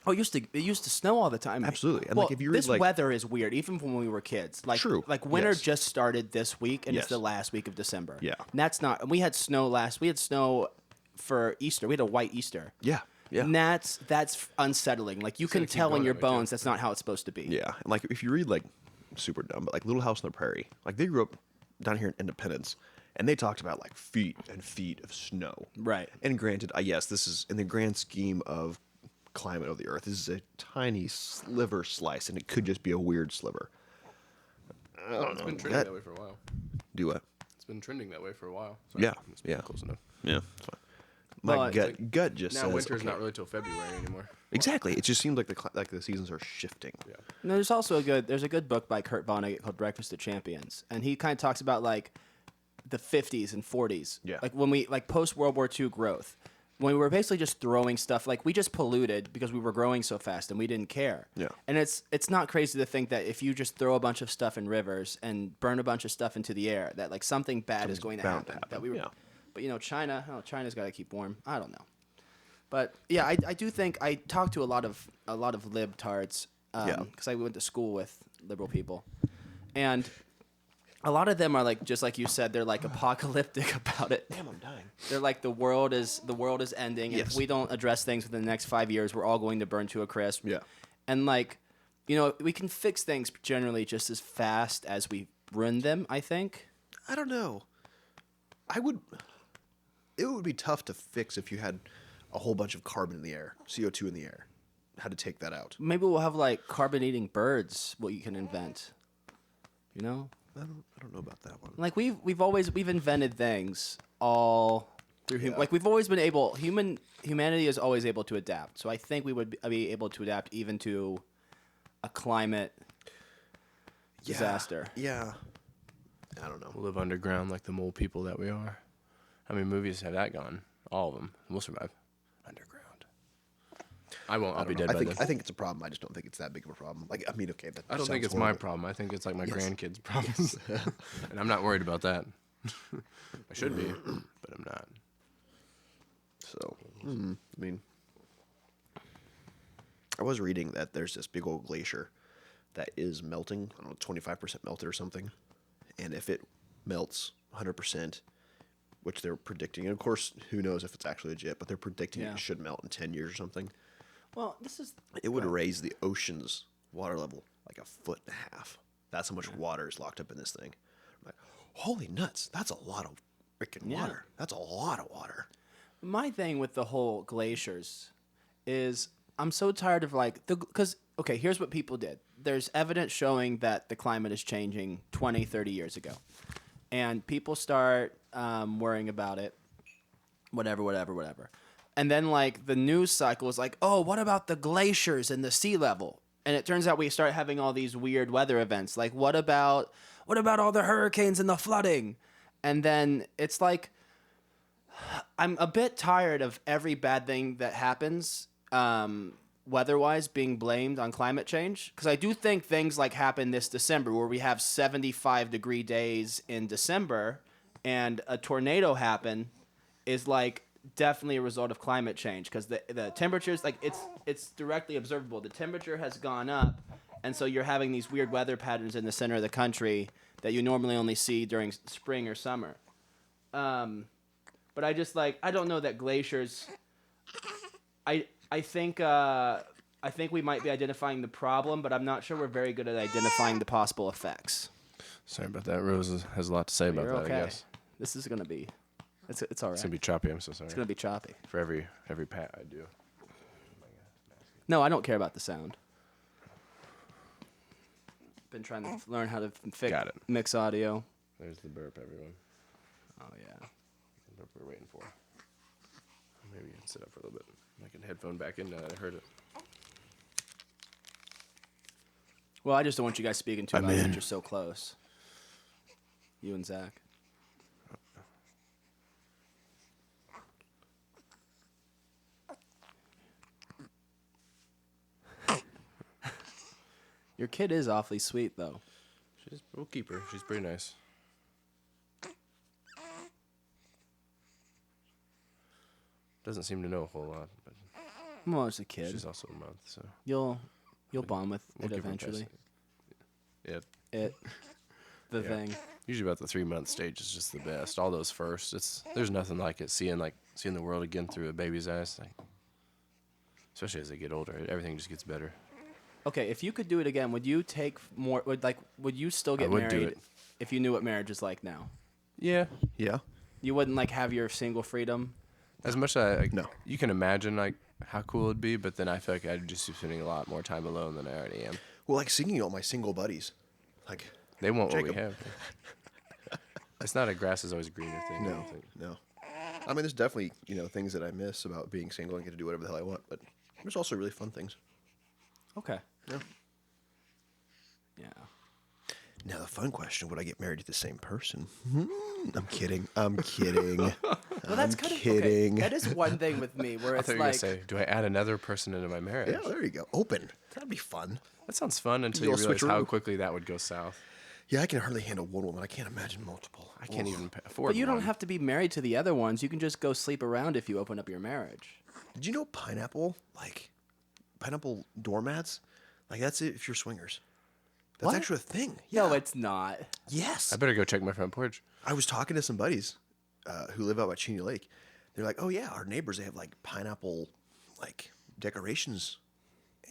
S1: Oh, it used to snow all the time.
S6: Absolutely. And,
S1: well,
S6: like, if you read,
S1: this
S6: like-
S1: weather is weird, even from when we were kids. Like,
S6: True.
S1: Like winter
S6: Yes.
S1: just started this week, and
S6: Yes.
S1: it's the last week of December.
S6: Yeah.
S1: And that's not. We had snow We had snow for Easter. We had a white Easter.
S6: Yeah, yeah,
S1: And that's unsettling. Like you can
S5: gonna keep
S1: tell in
S5: going
S1: your
S5: that way, too.
S1: bones that's not how it's supposed to be.
S6: yeah. And like if you read like super dumb, but like Little House on the Prairie, like they grew up down here in Independence, and they talked about like feet and feet of snow.
S1: Right.
S6: And granted, yes, this is in the grand scheme of climate of the Earth. This is a tiny sliver slice, and it could just be a weird sliver. I don't
S5: It's
S6: know.
S5: been trending
S6: That-
S5: that way for a while.
S6: Do what?
S5: It's been trending that way for a while.
S6: Yeah,
S5: It's been
S6: yeah.
S5: close enough.
S6: Yeah, that's fine. My
S1: Well, it's
S6: gut just
S5: Now
S6: says
S5: winter's
S6: okay.
S5: not really till February anymore.
S6: Exactly. It just seems like the seasons are shifting.
S5: Yeah.
S1: And there's also a good book by Kurt Vonnegut called Breakfast of Champions, and he kind of talks about like the 50s and 40s.
S6: Yeah.
S1: Like when we like post World War II growth, when we were basically just throwing stuff, like we just polluted because we were growing so fast and we didn't care.
S6: Yeah.
S1: And it's not crazy to think that if you just throw a bunch of stuff in rivers and burn a bunch of stuff into the air, that like something bad is going to
S6: bound
S1: happen.
S6: to happen,
S1: That we were,
S6: yeah.
S1: But you know, China's got to keep warm. I don't know. But yeah, I do think I talked to a lot of libtards
S6: Yeah.
S1: because I went to school with liberal people, and a lot of them are like just like you said, they're like apocalyptic about it.
S6: Damn, I'm dying.
S1: They're like the world is ending, and
S6: Yes.
S1: if we don't address things within the next 5 years, we're all going to burn to a crisp.
S6: Yeah.
S1: And like, you know, we can fix things generally just as fast as we ruin them. I think.
S6: I don't know. It would be tough to fix if you had a whole bunch of carbon in the air, CO2 in the air. How to take that out?
S1: Maybe we'll have like carbon-eating birds. What you can invent. You know.
S6: I don't know about that one.
S1: Like we've invented things all through like we've always been able humanity is always able to adapt. So I think we would be able to adapt even to a climate disaster.
S6: Yeah. I don't know.
S5: We'll live underground like the mole people that we are. How many movies have that gone? All of them. We'll survive. Underground. I won't. I'll be dead by then.
S6: I think it's a problem. I just don't think it's that big of a problem. Like, I mean, okay, that
S5: I don't think
S6: sounds
S5: it's my
S6: horrible.
S5: problem. I think it's like my grandkids' problems. And I'm not worried about that. I should be, but I'm not.
S6: So, I mean, I was reading that there's this big old glacier that is melting. I don't know, 25% melted or something. And if it melts 100%, which they're predicting, and of course, who knows if it's actually legit, but they're predicting
S1: Yeah.
S6: it should melt in 10 years or something.
S1: Well, this is
S6: It would raise the ocean's water level like 1.5 feet. That's how much water is locked up in this thing. I'm like, holy nuts, that's a lot of freaking
S1: Yeah.
S6: water. That's a lot of water.
S1: my thing with the whole glaciers is I'm so tired of like because okay, here's what people did. There's evidence showing that the climate is changing 20, 30 years ago. And people start worrying about it, whatever. And then, like, the news cycle is like, oh, what about the glaciers and the sea level? And it turns out we start having all these weird weather events. Like, what about all the hurricanes and the flooding? And then it's like, I'm a bit tired of every bad thing that happens, weather-wise, being blamed on climate change. Because I do think things like happen this December, where we have 75-degree days in December, and a tornado happen, is like definitely a result of climate change. Because the temperatures, like it's directly observable. The temperature has gone up, and so you're having these weird weather patterns in the center of the country that you normally only see during spring or summer. But I just I don't know that glaciers. I think we might be identifying the problem, but I'm not sure we're very good at identifying the possible effects.
S5: Sorry about that. Rose has a lot to say about
S1: You're
S5: that,
S1: okay.
S5: I guess.
S1: This is gonna be. It's all right.
S5: It's going to be choppy. I'm so sorry.
S1: It's gonna be choppy.
S5: For every pat I do.
S1: No, I don't care about the sound. Been trying to learn how to
S5: Got it.
S1: mix audio.
S5: There's the burp, everyone.
S1: Oh yeah.
S5: The burp we're waiting for. Maybe you can sit up for a little bit. I can headphone back in now that I heard it.
S1: Well, I just don't want you guys speaking too
S6: I'm
S1: loud
S6: in.
S1: since you're so close. You and Zach. Your kid is awfully sweet, though.
S5: We'll keep her. She's pretty nice. Doesn't seem to know a whole lot, but
S1: Well, it's a kid.
S5: she's also a month, so
S1: You'll bond with
S5: we'll
S1: it
S5: give her a pass.
S1: eventually.
S5: Yeah,
S1: The
S5: Yeah.
S1: thing.
S5: usually about the 3-month stage is just the best. All those first, there's nothing like it. Seeing the world again through a baby's eyes, especially as they get older, everything just gets better.
S1: Okay, if you could do it again, would you take more? Would you still get
S5: would do
S1: married
S5: it.
S1: if you knew what marriage is like now?
S5: Yeah,
S6: Yeah.
S1: You wouldn't have your single freedom.
S5: as much as
S6: No.
S5: you can imagine how cool it'd be, but then I feel like I'd just be spending a lot more time alone than I already am.
S6: Well, like seeing all my single buddies, like
S5: They want what we
S6: Jacob.
S5: have. It's not a grass is always greener thing. I
S6: no,
S5: don't think.
S6: no. I mean, there's definitely things that I miss about being single and get to do whatever the hell I want, but there's also really fun things.
S1: Okay.
S6: Yeah.
S1: Yeah.
S6: Now the fun question: would I get married to the same person? I'm kidding. I'm kidding.
S1: Well, that's
S6: I'm
S1: kind of
S6: kidding.
S1: Okay. That is one thing with me where
S5: I
S1: it's
S5: thought you were
S1: like,
S5: gonna say, do I add another person into my marriage?
S6: Yeah, there you go. Open. That'd be fun.
S5: That sounds fun until
S6: You
S5: you
S6: all
S5: realize how
S6: switcheroo.
S5: quickly that would go south.
S6: Yeah, I can hardly handle one woman. I can't imagine multiple.
S5: I can't
S6: Ugh.
S5: even afford.
S1: but you don't
S5: one.
S1: have to be married to the other ones. You can just go sleep around if you open up your marriage.
S6: Did you know pineapple doormats? Like that's it if you're swingers. That's
S1: What?
S6: actually a thing.
S1: No,
S6: Yeah.
S1: it's not.
S6: Yes.
S5: I better go check my front porch.
S6: I was talking to some buddies who live out by Cheney Lake. They're like, "Oh yeah, our neighbors they have pineapple decorations,"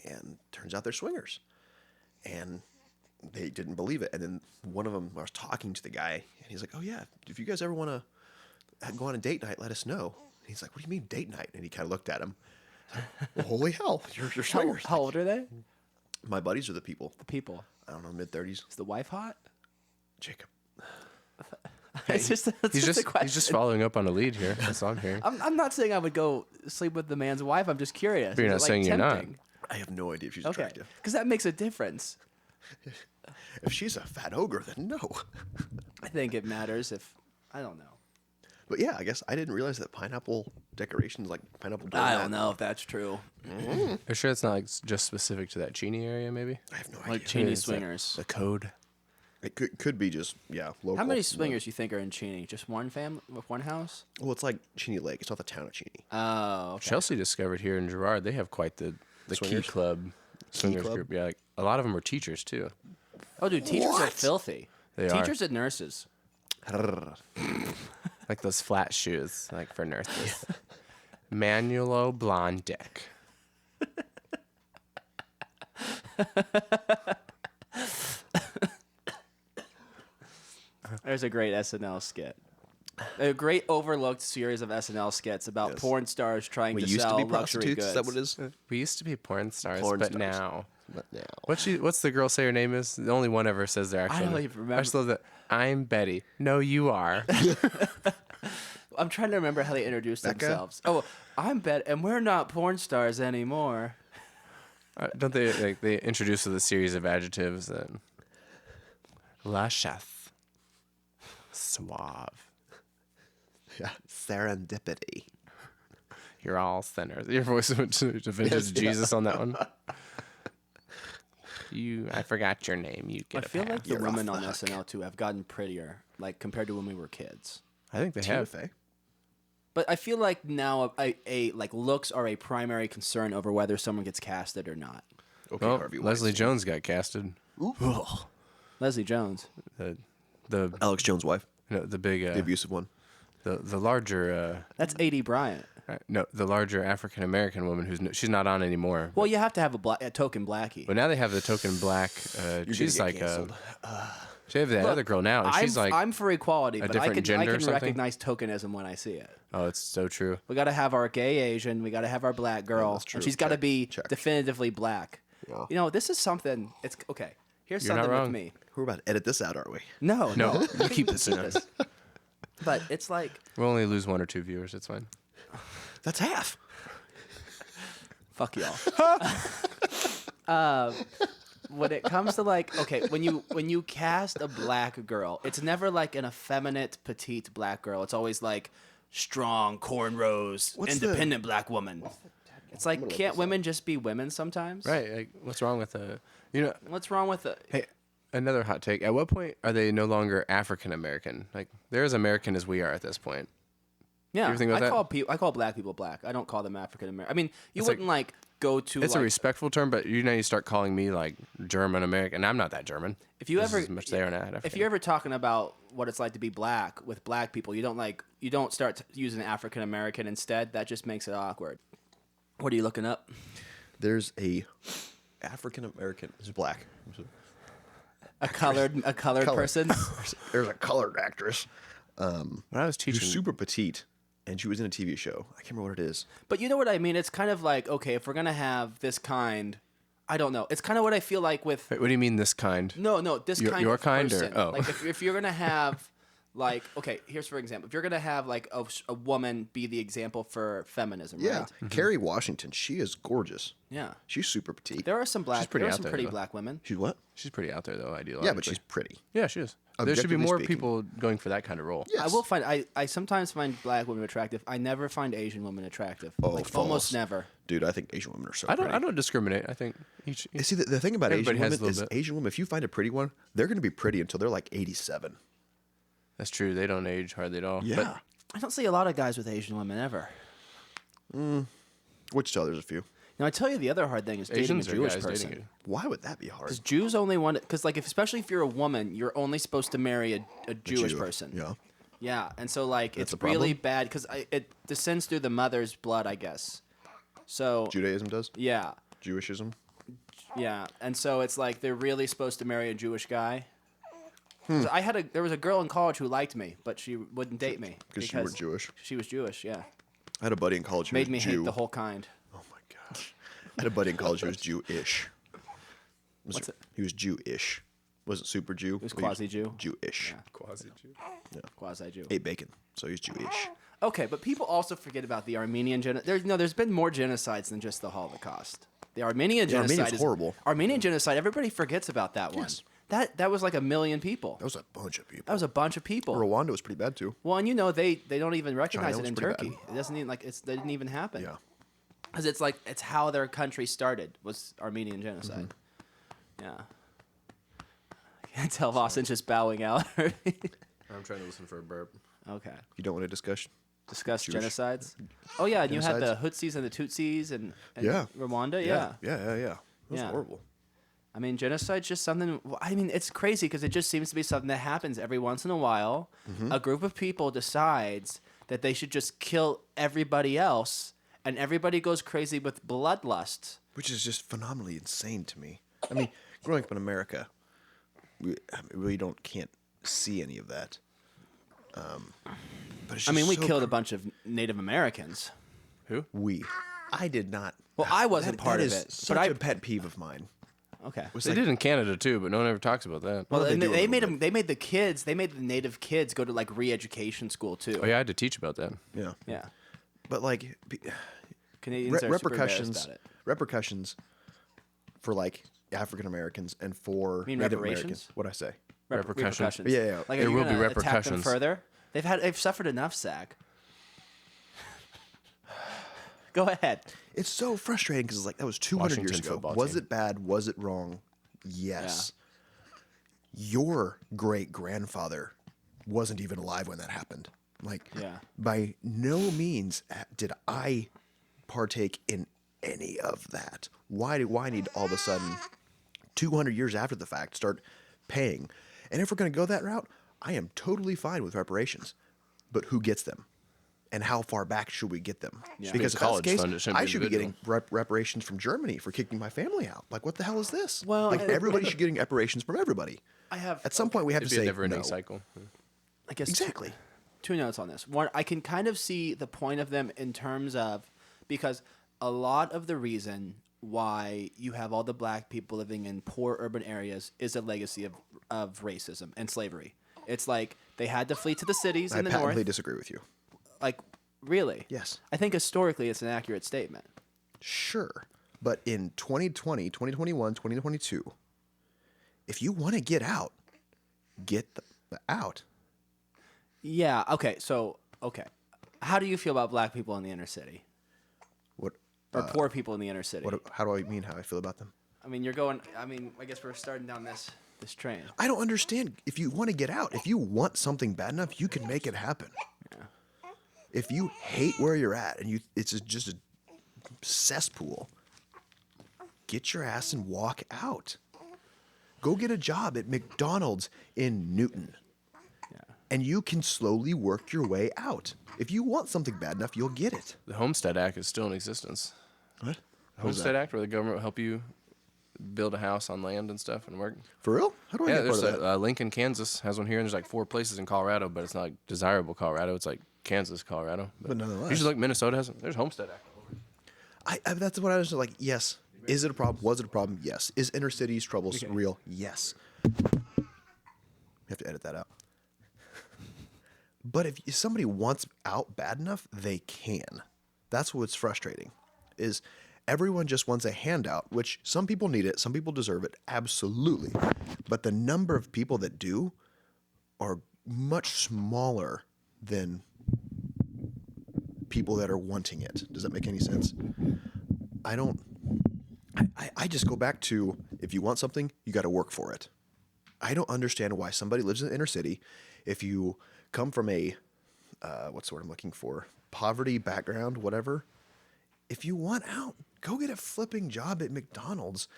S6: and turns out they're swingers. And they didn't believe it. And then one of them, I was talking to the guy, and he's like, "Oh yeah, if you guys ever want to go on a date night, let us know." And he's like, "What do you mean date night?" And he kind of looked at him. Like, well, holy hell, you're
S1: How,
S6: swingers.
S1: how old are they?
S6: My buddies are the people.
S1: The people.
S6: I don't know, mid-30s.
S1: Is the wife hot?
S6: Jacob.
S1: It's just, it's
S5: He's
S1: just a
S5: just
S1: question.
S5: he's just following up on a lead here. That's all I'm hearing.
S1: I'm not saying I would go sleep with the man's wife. I'm just curious.
S5: But you're
S1: Is
S5: not
S1: it,
S5: saying you're not.
S1: tempting?
S6: I have no idea if she's
S1: Okay,
S6: attractive.
S1: because that makes a difference.
S6: If she's a fat ogre, then no.
S1: I think it matters if I don't know.
S6: But yeah, I guess I didn't realize that pineapple decorations, like pineapple
S1: I
S6: doormat.
S1: don't know if that's true.
S5: Are you sure it's not just specific to that Cheney area? Maybe
S6: I have no
S1: Like
S6: idea.
S1: Cheney
S5: Is that
S1: swingers.
S5: the code.
S6: It could be just local.
S1: How many swingers you think are in Cheney? Just one family with one house?
S6: Well, it's like Cheney Lake. It's not the town of Cheney.
S1: Oh, okay.
S5: Chelsea discovered here in Girard they have quite the key
S6: Swingers?
S5: club swingers
S6: club?
S5: group. Yeah, a lot of them are teachers too.
S1: Oh, dude, teachers are
S6: What?
S1: filthy.
S5: They
S1: Teachers and nurses.
S5: Like those flat shoes, like for nurses. Manuelo Blondick.
S1: There's a great SNL skit. A great overlooked series of SNL skits about
S6: Yes.
S1: porn stars trying
S6: We
S1: to
S6: used to
S1: sell
S6: be
S1: luxury
S6: prostitutes.
S1: goods.
S6: Is that what it is?
S5: We used to be porn stars,
S6: Porn
S5: but
S6: stars.
S5: now.
S6: But now.
S5: What's the girl say her name is? The only one ever says their actual
S1: don't
S5: name.
S1: even remember.
S5: I just love that. I'm Betty. No, you are.
S1: I'm trying to remember how they introduced
S6: Becca?
S1: themselves. Oh, I'm Bet, and we're not porn stars anymore.
S5: Don't they introduce the series of adjectives that luscious, suave.
S6: Yeah, serendipity.
S5: You're all sinners. Your voice went to vintage Jesus on that one. I forgot your name. You get.
S1: I feel like the
S6: You're off
S1: women
S6: the
S1: on
S6: hook.
S1: SNL too have gotten prettier, like compared to when we were kids.
S5: I think they
S6: Tina
S5: have.
S6: Fey.
S1: But I feel like now like looks are a primary concern over whether someone gets casted or not.
S6: Okay,
S5: Well,
S6: Harvey
S5: Leslie
S6: Weinstein.
S5: Jones got casted.
S1: Leslie Jones.
S5: The
S6: Alex Jones' wife,
S5: the big
S6: the abusive one.
S5: the larger
S1: That's A.D. Bryant.
S5: the larger African American woman she's not on anymore.
S1: Well, you have to have a token blackie.
S5: But now they have the token black. She's like
S6: canceled.
S5: they have that
S1: Look,
S5: other girl now, and she's like
S1: I'm for equality, but I
S5: different
S1: can
S5: gender or something?
S1: recognize tokenism when I see it.
S5: oh, it's so true.
S1: We got to have our gay Asian. We got to have our black girl,
S6: that's true.
S1: and she's got to
S6: Check,
S1: be
S6: check.
S1: definitively black.
S6: Yeah.
S1: You know, this is something. It's okay. Here's
S5: You're not
S1: something with
S5: wrong.
S1: me.
S6: We're about to edit this out, aren't we?
S1: No,
S5: No,
S1: no,
S5: you keep this in.
S1: But it's like
S5: We'll only lose 1 or 2 viewers. It's fine.
S6: That's half.
S1: fuck y'all. When it comes to like, okay, when you cast a black girl, it's never like an effeminate, petite black girl. It's always like strong, cornrows,
S6: What's the-
S1: independent black woman. It's like, can't women just be women sometimes?
S5: Right? Like, what's wrong with
S1: What's wrong with it?
S5: Hey, another hot take. At what point are they no longer African American? Like, they're as American as we are at this point.
S1: Yeah,
S5: ever think about that?
S1: I call black people black. I don't call them African American. I mean, you
S5: It's
S1: wouldn't like go to
S5: It's
S1: like
S5: a respectful term, but you start calling me like German American. I'm not that German.
S1: if you
S5: Just
S1: ever
S5: as much there and that.
S1: if you're ever talking about what it's like to be black with black people, you don't start using African American instead. That just makes it awkward. What are you looking up?
S6: There's a African American. It's black.
S1: A colored
S6: Color.
S1: person.
S6: There's a colored actress.
S5: when I was
S6: She was
S5: teaching,
S6: super petite, and she was in a TV show. I can't remember what it is.
S1: But you know what I mean? It's kind of like, okay, if we're gonna have this kind, I don't know. It's kind of what I feel like with
S5: Wait, what do you mean this kind?
S1: no, this
S5: Your-
S1: kind
S5: your
S1: of
S5: kind or-
S1: person.
S5: oh.
S1: Like if you're gonna have like, okay, here's for example, if you're gonna have like a woman be the example for feminism,
S6: Yeah,
S1: right?
S6: Kerry Washington. She is gorgeous.
S1: Yeah.
S6: She's super petite.
S1: There are some black,
S5: pretty
S1: there are
S5: out
S1: some
S5: there,
S1: pretty
S5: though.
S1: black women.
S6: She's what?
S5: She's pretty out there though. Ideologically.
S6: Yeah, but she's pretty.
S5: yeah, she is. There should be
S6: Objectively
S5: more
S6: speaking.
S5: people going for that kind of role.
S6: Yes.
S1: I will find I sometimes find black women attractive. I never find Asian women attractive.
S6: Oh,
S1: like
S6: false.
S1: almost never.
S6: Dude, I think Asian women are so
S5: I
S6: pretty.
S5: don't discriminate. I think each.
S6: See, the thing about
S5: Everybody
S6: Asian
S5: has a
S6: women
S5: little
S6: is
S5: bit.
S6: Asian women, if you find a pretty one, they're going to be pretty until they're like 87.
S5: That's true. They don't age hardly at all.
S6: Yeah.
S5: But
S1: I don't see a lot of guys with Asian women ever.
S6: Wichita, there's a few.
S1: Now I tell you, the other hard thing is dating
S5: Asians
S1: a
S5: are
S1: Jewish
S5: guys
S1: person.
S5: dating.
S6: Why would that be hard?
S1: Because Jews only want because like especially if you're a woman, you're only supposed to marry a Jewish
S6: Jew.
S1: person.
S6: Yeah.
S1: Yeah, and so like
S6: That's
S1: it's
S6: a
S1: really
S6: problem?
S1: bad because it descends through the mother's blood, I guess. So
S6: Judaism does?
S1: yeah,
S6: Jewishism?
S1: yeah, and so it's like they're really supposed to marry a Jewish guy. 'Cause there was a girl in college who liked me, but she wouldn't date me
S6: Because you were Jewish.
S1: She was Jewish, yeah.
S6: I had a buddy in college who
S1: Made
S6: was
S1: me
S6: Jew.
S1: hate the whole kind.
S6: Oh my gosh. I had a buddy in college who was Jewish.
S1: What's it?
S6: He was Jewish. Wasn't super Jew. He
S1: was quasi-Jew?
S6: Jewish.
S5: quasi-Jew.
S1: Quasi-Jew.
S6: Ate bacon, so he's Jewish.
S1: Okay, but people also forget about the Armenian genocide. There's been more genocides than just the Holocaust. The Armenian genocide
S6: Armenia's
S1: is
S6: horrible.
S1: Armenian genocide. Everybody forgets about that one.
S6: Yes.
S1: That was like 1 million people.
S6: That was a bunch of people.
S1: That was a bunch of people.
S6: Rwanda was pretty bad too.
S1: Well, and they don't even recognize
S6: China
S1: it in
S6: was pretty
S1: Turkey.
S6: bad.
S1: It doesn't even it didn't even happen.
S6: Yeah.
S1: Because it's how their country started was Armenian genocide.
S6: Mm-hmm.
S1: Yeah. I can't tell Austin's just bowing out.
S5: I'm trying to listen for a burp.
S1: Okay.
S6: You don't want to discuss?
S1: Discuss
S6: Jewish
S1: genocides. Oh yeah, and you had the
S6: genocides?
S1: Hutsis and the Tutsis and
S6: Yeah.
S1: Rwanda. Yeah.
S6: Yeah. It was
S1: Yeah.
S6: horrible.
S1: I mean, genocide's just something. I mean, it's crazy because it just seems to be something that happens every once in a while.
S6: Mm-hmm.
S1: A group of people decides that they should just kill everybody else, and everybody goes crazy with bloodlust.
S6: Which is just phenomenally insane to me. I mean, growing up in America, we really can't see any of that. But it's
S1: I mean,
S6: just
S1: we
S6: so
S1: killed a bunch of Native Americans.
S5: Who?
S6: I did not.
S1: Well, I wasn't part
S6: that
S1: of
S6: is
S1: it,
S6: Such
S1: but
S6: a pet peeve of mine.
S1: Okay.
S6: Was
S5: They
S6: like,
S5: did in Canada too, but no one ever talks about that.
S1: Well,
S6: they
S1: and
S6: do a
S1: they
S6: little
S1: made
S6: bit.
S1: them. They made the kids. They made the Native kids go to like re-education school too.
S5: Oh yeah, I had to teach about that.
S6: Yeah.
S1: Yeah.
S6: But like
S1: Canadians are super embarrassed
S6: repercussions.
S1: about it.
S6: Repercussions for like African Americans and for
S1: mean
S6: Native
S1: reparations?
S6: Americans. What'd I say?
S5: Repercussions.
S6: Yeah.
S1: Like,
S5: There
S1: are you
S5: will be
S1: gonna attack them
S5: repercussions.
S1: further? They've suffered enough, Zach. Go ahead.
S6: It's so frustrating because it's like that was 200 years
S5: Washington
S6: ago.
S5: football
S6: Was
S5: team.
S6: it bad? Was it wrong? Yes. Your great grandfather wasn't even alive when that happened. Like,
S1: Yeah.
S6: by no means did I partake in any of that. Why do I need all of a sudden, 200 years after the fact, start paying? And if we're going to go that route, I am totally fine with reparations. But who gets them? And how far back should we get them?
S1: Yeah.
S6: Because if that's the
S5: College
S6: case,
S5: fund, it shouldn't
S6: I
S5: be
S6: should be getting
S5: individual.
S6: reparations from Germany for kicking my family out. Like, what the hell is this?
S1: Well,
S6: like, everybody should be getting reparations from everybody.
S1: I have
S6: At some point, we have
S5: It'd
S6: to
S5: be a
S6: say
S5: never-ending
S6: no.
S5: cycle.
S1: I guess
S6: Exactly.
S1: two notes on this. One, I can kind of see the point of them in terms of because a lot of the reason why you have all the black people living in poor urban areas is a legacy of racism and slavery. It's like they had to flee to the cities
S6: I
S1: in the
S6: patently
S1: north.
S6: disagree with you.
S1: Like, really?
S6: Yes.
S1: I think historically it's an accurate statement.
S6: Sure. But in 2020, 2021, 2022, if you want to get out, get out.
S1: Yeah. Okay. So, okay. How do you feel about black people in the inner city
S6: What?
S1: or poor people in the inner city?
S6: How do I mean how I feel about them?
S1: I mean, you're going. I mean, I guess we're starting down this train.
S6: I don't understand. If you want to get out, if you want something bad enough, you can make it happen. If you hate where you're at and it's just a cesspool, get your ass and walk out. Go get a job at McDonald's in Newton. And you can slowly work your way out. If you want something bad enough, you'll get it.
S5: The Homestead Act is still in existence.
S6: What?
S5: The Homestead Act, where the government will help you build a house on land and stuff and work.
S6: For real? How do I
S5: Yeah,
S6: get
S5: there's
S6: part of that?
S5: Lincoln, Kansas has one here, and there's like 4 places in Colorado, but it's not like desirable Colorado. It's like Kansas, Colorado.
S6: But nonetheless.
S5: Usually, like Minnesota has. There's Homestead Act all over.
S6: That's what I was like. Yes. Is it a problem? Was it a problem? Yes. Is inner cities troubles real? Yes. You have to edit that out. But if somebody wants out bad enough, they can. That's what's frustrating. Is everyone just wants a handout, which some people need it, some people deserve it, absolutely. But the number of people that do are much smaller than people that are wanting it. Does that make any sense? I just go back to, if you want something, you got to work for it. I don't understand why somebody lives in the inner city. If you come from a, what's the word I'm looking for? Poverty background, whatever. If you want out, go get a flipping job at McDonald's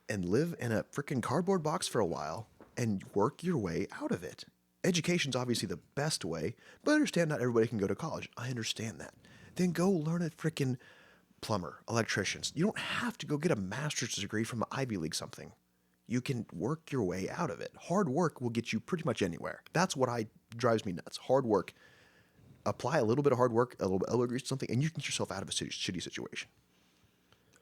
S6: and live in a freaking cardboard box for a while and work your way out of it. Education's obviously the best way, but I understand not everybody can go to college. I understand that. Then go learn a freaking plumber, electricians. You don't have to go get a master's degree from an Ivy League something. You can work your way out of it. Hard work will get you pretty much anywhere. That's what drives me nuts. Hard work. Apply a little bit of hard work, a little bit of elbow grease to something, and you can get yourself out of a shitty situation.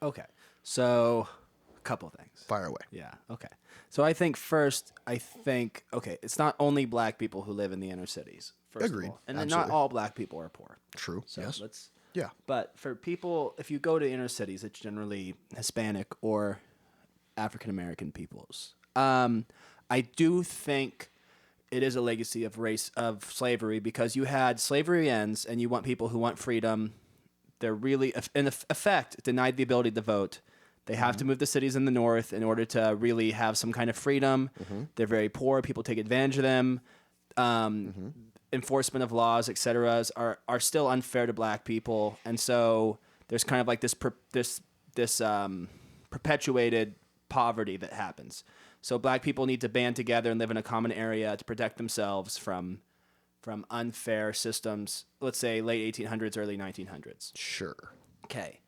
S1: Okay. So, a couple things.
S6: Fire away.
S1: Yeah. Okay. So I think okay, it's not only black people who live in the inner cities. First
S6: Agreed.
S1: of all, and then
S6: Absolutely.
S1: not all black people are poor.
S6: True.
S1: So
S6: Yes.
S1: let's.
S6: Yeah.
S1: But for people, if you go to inner cities, it's generally Hispanic or African American peoples. I do think it is a legacy of slavery, because you had slavery ends and you want people who want freedom. They're really, in effect, denied the ability to vote. They have to move to cities in the north in order to really have some kind of freedom. They're very poor. People take advantage of them. Enforcement of laws, et cetera, are still unfair to black people. And so there's kind of like this perpetuated poverty that happens. So black people need to band together and live in a common area to protect themselves from unfair systems, let's say late 1800s, early 1900s.
S6: Sure.
S1: Okay.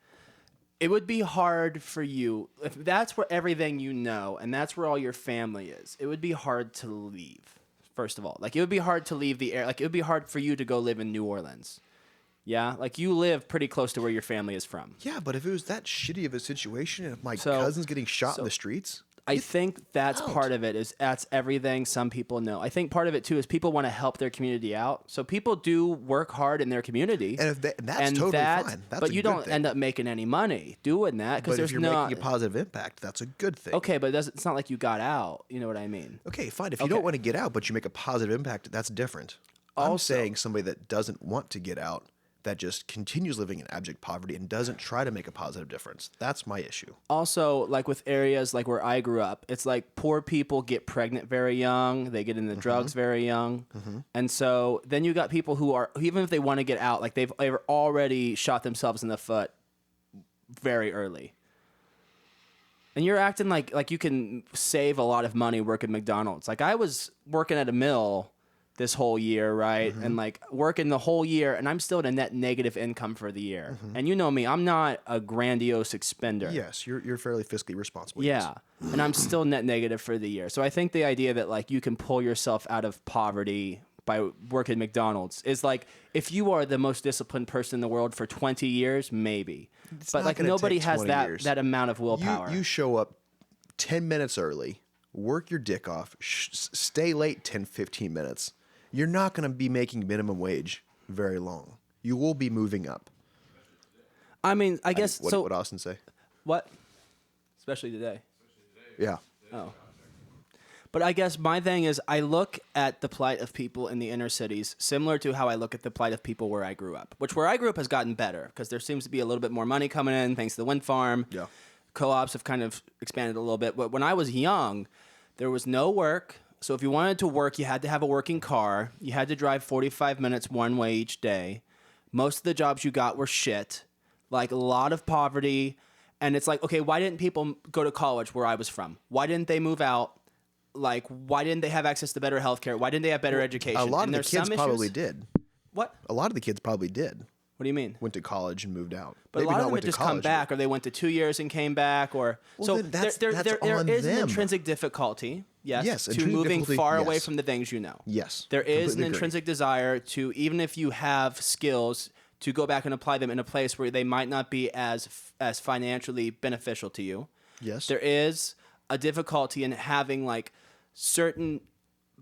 S1: It would be hard for you, if that's where everything you know and that's where all your family is, it would be hard to leave, first of all. Like, it would be hard to leave the air. Like, it would be hard for you to go live in New Orleans. Yeah? Like, you live pretty close to where your family is from.
S6: Yeah, but if it was that shitty of a situation and if my cousin's getting shot in the streets,
S1: I think that's part of it. That's everything some people know. I think part of it too is people want to help their community out. So people do work hard in their community,
S6: And that's totally fine. That's
S1: but
S6: a
S1: you
S6: good
S1: don't
S6: thing.
S1: end up making any money doing that because
S6: But
S1: there's
S6: if you're
S1: not.
S6: making a positive impact, that's a good thing.
S1: Okay, but it's not like you got out. You know what I mean?
S6: Okay, fine. If you don't want to get out, but you make a positive impact, that's different. I'm
S1: Also-
S6: saying somebody that doesn't want to get out, that just continues living in abject poverty and doesn't try to make a positive difference. That's my issue.
S1: Also, like with areas like where I grew up, it's like poor people get pregnant very young, they get into drugs very young, and so then you got people who are, even if they want to get out, like they've already shot themselves in the foot very early. And you're acting like you can save a lot of money working McDonald's. Like I was working at a mill this whole year, right? And like working the whole year, and I'm still at a net negative income for the year. And you know me, I'm not a grandiose expender.
S6: Yes, you're fairly fiscally responsible.
S1: Yeah. And I'm still net negative for the year. So I think the idea that like you can pull yourself out of poverty by working McDonald's is like, if you are the most disciplined person in the world for 20 years, maybe. But
S6: not
S1: like
S6: gonna
S1: nobody
S6: take
S1: has
S6: 20 years.
S1: that amount of willpower.
S6: You show up 10 minutes early, work your dick off, stay late 10, 15 minutes. You're not going to be making minimum wage very long. You will be moving up.
S1: I mean, I guess
S6: What
S1: so.
S6: would Austin say?
S1: What? Especially today.
S6: Yeah.
S1: Oh. But I guess my thing is I look at the plight of people in the inner cities similar to how I look at the plight of people where I grew up, which where I grew up has gotten better because there seems to be a little bit more money coming in thanks to the wind farm.
S6: Yeah.
S1: Co-ops have kind of expanded a little bit. But when I was young, there was no work. So if you wanted to work, you had to have a working car. You had to drive 45 minutes one way each day. Most of the jobs you got were shit, like a lot of poverty. And it's like, okay, why didn't people go to college where I was from? Why didn't they move out? Like, why didn't they have access to better healthcare? Why didn't they have better education?
S6: A lot
S1: And
S6: of the
S1: there's
S6: kids
S1: some
S6: probably
S1: issues-
S6: did.
S1: What?
S6: A lot of the kids probably did.
S1: What do you mean?
S6: Went to college and moved out.
S1: But
S6: Maybe
S1: a lot
S6: not
S1: of them
S6: went
S1: had
S6: to
S1: just come
S6: college,
S1: back, or they went to 2 years and came back, or
S6: Well,
S1: so
S6: then that's
S1: there
S6: on
S1: is an
S6: them.
S1: intrinsic difficulty, yes,
S6: Yes,
S1: to
S6: intrinsic
S1: moving
S6: difficulty,
S1: far away
S6: yes.
S1: from the things you know.
S6: Yes,
S1: There is an
S6: completely agree.
S1: intrinsic desire to, even if you have skills, to go back and apply them in a place where they might not be as financially beneficial to you.
S6: Yes.
S1: There is a difficulty in having like certain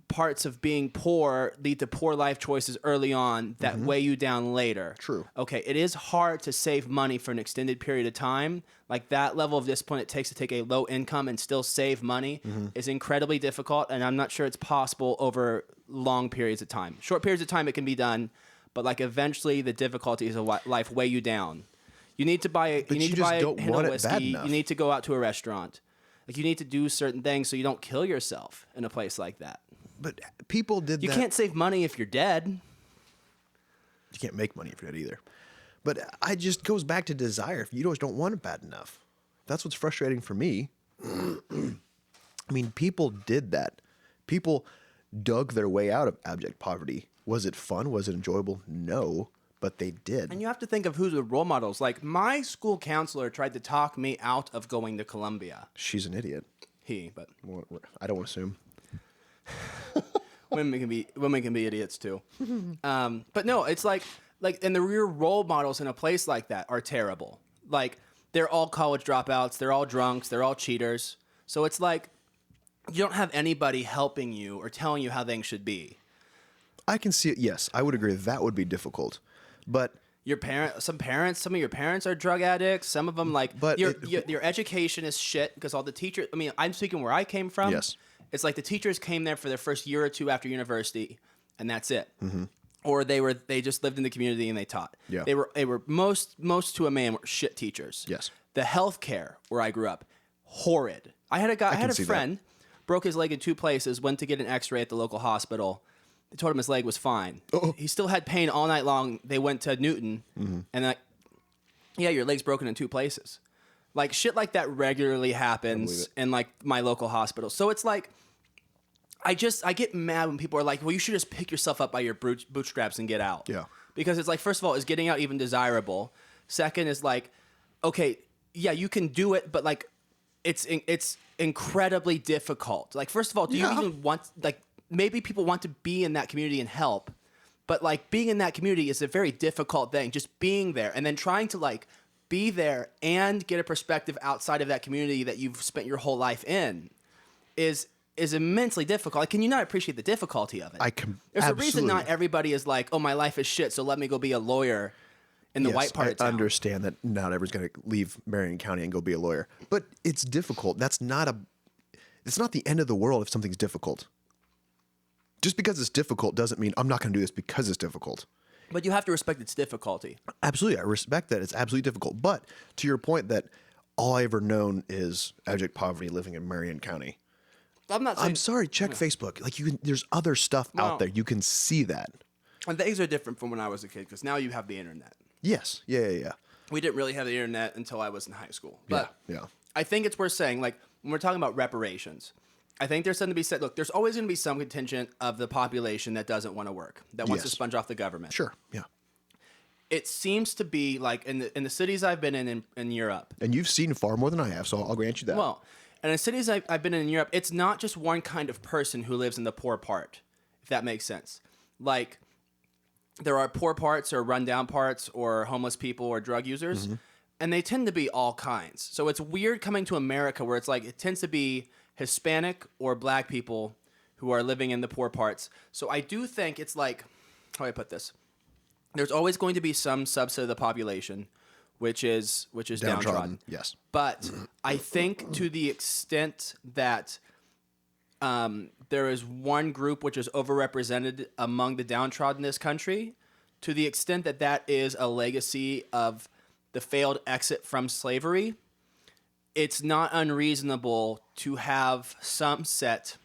S1: parts of being poor lead to poor life choices early on that weigh you down later.
S6: True.
S1: Okay, it is hard to save money for an extended period of time. Like that level of discipline it takes to take a low income and still save money is incredibly difficult, and I'm not sure it's possible over long periods of time. Short periods of time it can be done, but like eventually the difficulties of life weigh you down. You need to buy
S6: But you just
S1: a
S6: don't
S1: handle
S6: want it
S1: whiskey.
S6: bad enough.
S1: You need to go out to a restaurant. Like you need to do certain things so you don't kill yourself in a place like that.
S6: But people did
S1: You
S6: that.
S1: can't save money if you're dead.
S6: You can't make money if you're dead either. But I just goes back to desire. If you just don't want it bad enough, that's what's frustrating for me. I mean, people did that. People dug their way out of abject poverty. Was it fun? Was it enjoyable? No, but they did.
S1: And you have to think of who's the role models. Like my school counselor tried to talk me out of going to Columbia.
S6: She's an idiot.
S1: But
S6: I don't assume.
S1: women can be idiots too. But no, it's like, and the real role models in a place like that are terrible. Like they're all college dropouts. They're all drunks. They're all cheaters. So it's like you don't have anybody helping you or telling you how things should be.
S6: I can see it. Yes, I would agree that would be difficult. But
S1: Some of your parents are drug addicts. Some of them
S6: But
S1: your education is shit because all the teachers. I mean, I'm speaking where I came from.
S6: Yes.
S1: It's like the teachers came there for their first year or two after university, and that's it.
S6: Mm-hmm.
S1: Or they just lived in the community and they taught.
S6: Yeah.
S1: They were most to a man were shit teachers.
S6: Yes.
S1: The healthcare where I grew up, horrid. I had a
S6: see that.
S1: friend, broke his leg in 2 places, went to get an X-ray at the local hospital. They told him his leg was fine. He still had pain all night long. They went to Newton, and like, yeah, your leg's broken in 2 places. Like shit like that regularly happens in like my local hospital. So it's like, I get mad when people are like, well, you should just pick yourself up by your bootstraps and get out.
S6: Yeah.
S1: Because it's like, first of all, is getting out even desirable? Second is like, okay, yeah, you can do it, but like, it's incredibly difficult. Like, first of all, do you even want, like, maybe people want to be in that community and help, but like being in that community is a very difficult thing. Just being there and then trying to like be there and get a perspective outside of that community that you've spent your whole life in is immensely difficult. Like, can you not appreciate the difficulty of it? There's a reason not everybody is like, oh, my life is shit, so let me go be a lawyer in the white part of town.
S6: I understand that not everyone's going to leave Marion County and go be a lawyer, but it's difficult. It's not the end of the world if something's difficult. Just because it's difficult doesn't mean I'm not going to do this because it's difficult.
S1: But you have to respect its difficulty.
S6: Absolutely. I respect that. It's absolutely difficult. But to your point that all I ever known is abject poverty living in Marion County. I'm sorry, check Facebook. Like there's other stuff out there. You can see that.
S1: And things are different from when I was a kid because now you have the internet.
S6: Yes. Yeah.
S1: We didn't really have the internet until I was in high school. But
S6: yeah.
S1: I think it's worth saying, like, when we're talking about reparations, I think there's something to be said. Look, there's always going to be some contingent of the population that doesn't want to work, that wants to sponge off the government.
S6: Sure, yeah.
S1: It seems to be, like, in the cities I've been in Europe.
S6: And you've seen far more than I have, so I'll grant you that.
S1: Well, and in cities I've been in Europe, it's not just one kind of person who lives in the poor part, if that makes sense. Like, there are poor parts or rundown parts or homeless people or drug users, and they tend to be all kinds. So it's weird coming to America where it's like it tends to be Hispanic or black people who are living in the poor parts. So I do think it's like, how do I put this? There's always going to be some subset of the population which is downtrodden.
S6: Yes.
S1: But I think to the extent that there is one group which is overrepresented among the downtrodden in this country, to the extent that that is a legacy of the failed exit from slavery, it's not unreasonable to have some set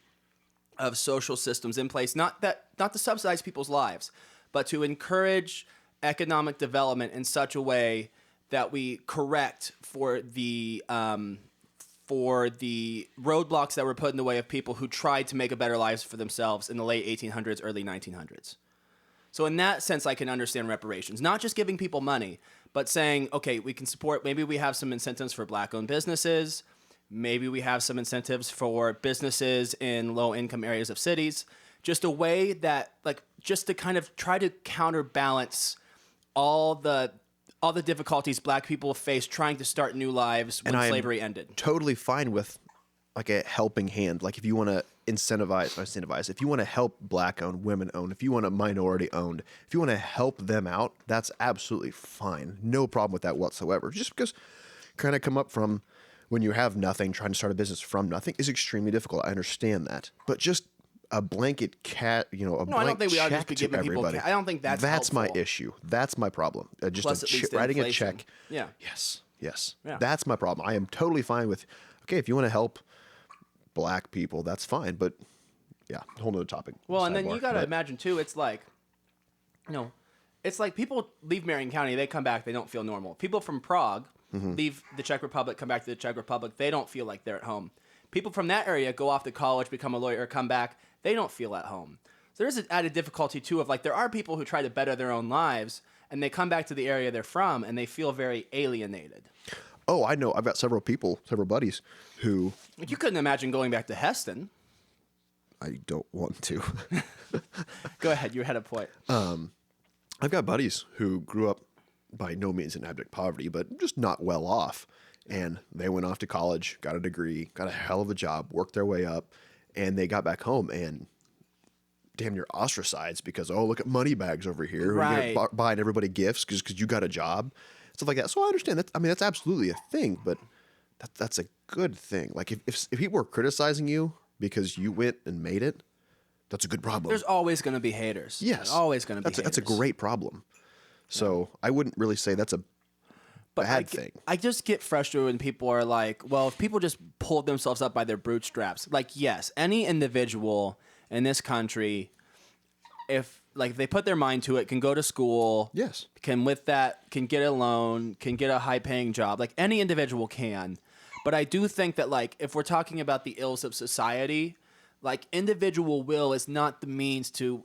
S1: of social systems in place, not to subsidize people's lives, but to encourage economic development in such a way that we correct for the roadblocks that were put in the way of people who tried to make a better lives for themselves in the late 1800s, early 1900s. So in that sense, I can understand reparations. Not just giving people money, but saying, okay, we can support, maybe we have some incentives for black-owned businesses, maybe we have some incentives for businesses in low-income areas of cities, just a way that, like, just to kind of try to counterbalance all the difficulties black people face trying to start new lives when slavery ended.
S6: Totally fine with like a helping hand. Like if you want to incentivize, if you want to help black owned, women owned, if you want to minority owned, if you want to help them out, that's absolutely fine. No problem with that whatsoever. Just because kind of come up from when you have nothing, trying to start a business from nothing is extremely difficult. I understand that. But just a blanket
S1: I don't think we ought to just be giving people. I don't think that's helpful.
S6: My issue. That's my problem. Just writing inflation. A check.
S1: Yeah.
S6: Yes. Yeah. That's my problem. I am totally fine with. Okay, if you want to help black people, that's fine. But yeah, whole nother topic.
S1: Well, and then you got to imagine too. It's like, it's like people leave Marion County, they come back, they don't feel normal. People from Prague leave the Czech Republic, come back to the Czech Republic, they don't feel like they're at home. People from that area go off to college, become a lawyer, come back. They don't feel at home. So there's an added difficulty, too, of like there are people who try to better their own lives, and they come back to the area they're from, and they feel very alienated.
S6: Oh, I know. I've got several buddies who...
S1: Like you couldn't imagine going back to Heston.
S6: I don't want to.
S1: Go ahead. You had a point.
S6: I've got buddies who grew up by no means in abject poverty, but just not well off. And they went off to college, got a degree, got a hell of a job, worked their way up, and they got back home and damn near ostracized because, oh, look at money bags over here.
S1: Right.
S6: You're buying everybody gifts because you got a job, stuff like that. So I understand that. I mean, that's absolutely a thing, but that's a good thing. Like if people were criticizing you because you went and made it, that's a good problem.
S1: There's always going to be haters.
S6: Yes.
S1: There's always going to be haters.
S6: That's a great problem. So I wouldn't really say that's a bad thing.
S1: I just get frustrated when people are like, well, if people just pulled themselves up by their bootstraps, like, yes, any individual in this country, if they put their mind to it, can go to school,
S6: yes,
S1: can get a loan, can get a high paying job, like any individual can. But I do think that, like, if we're talking about the ills of society, like, individual will is not the means to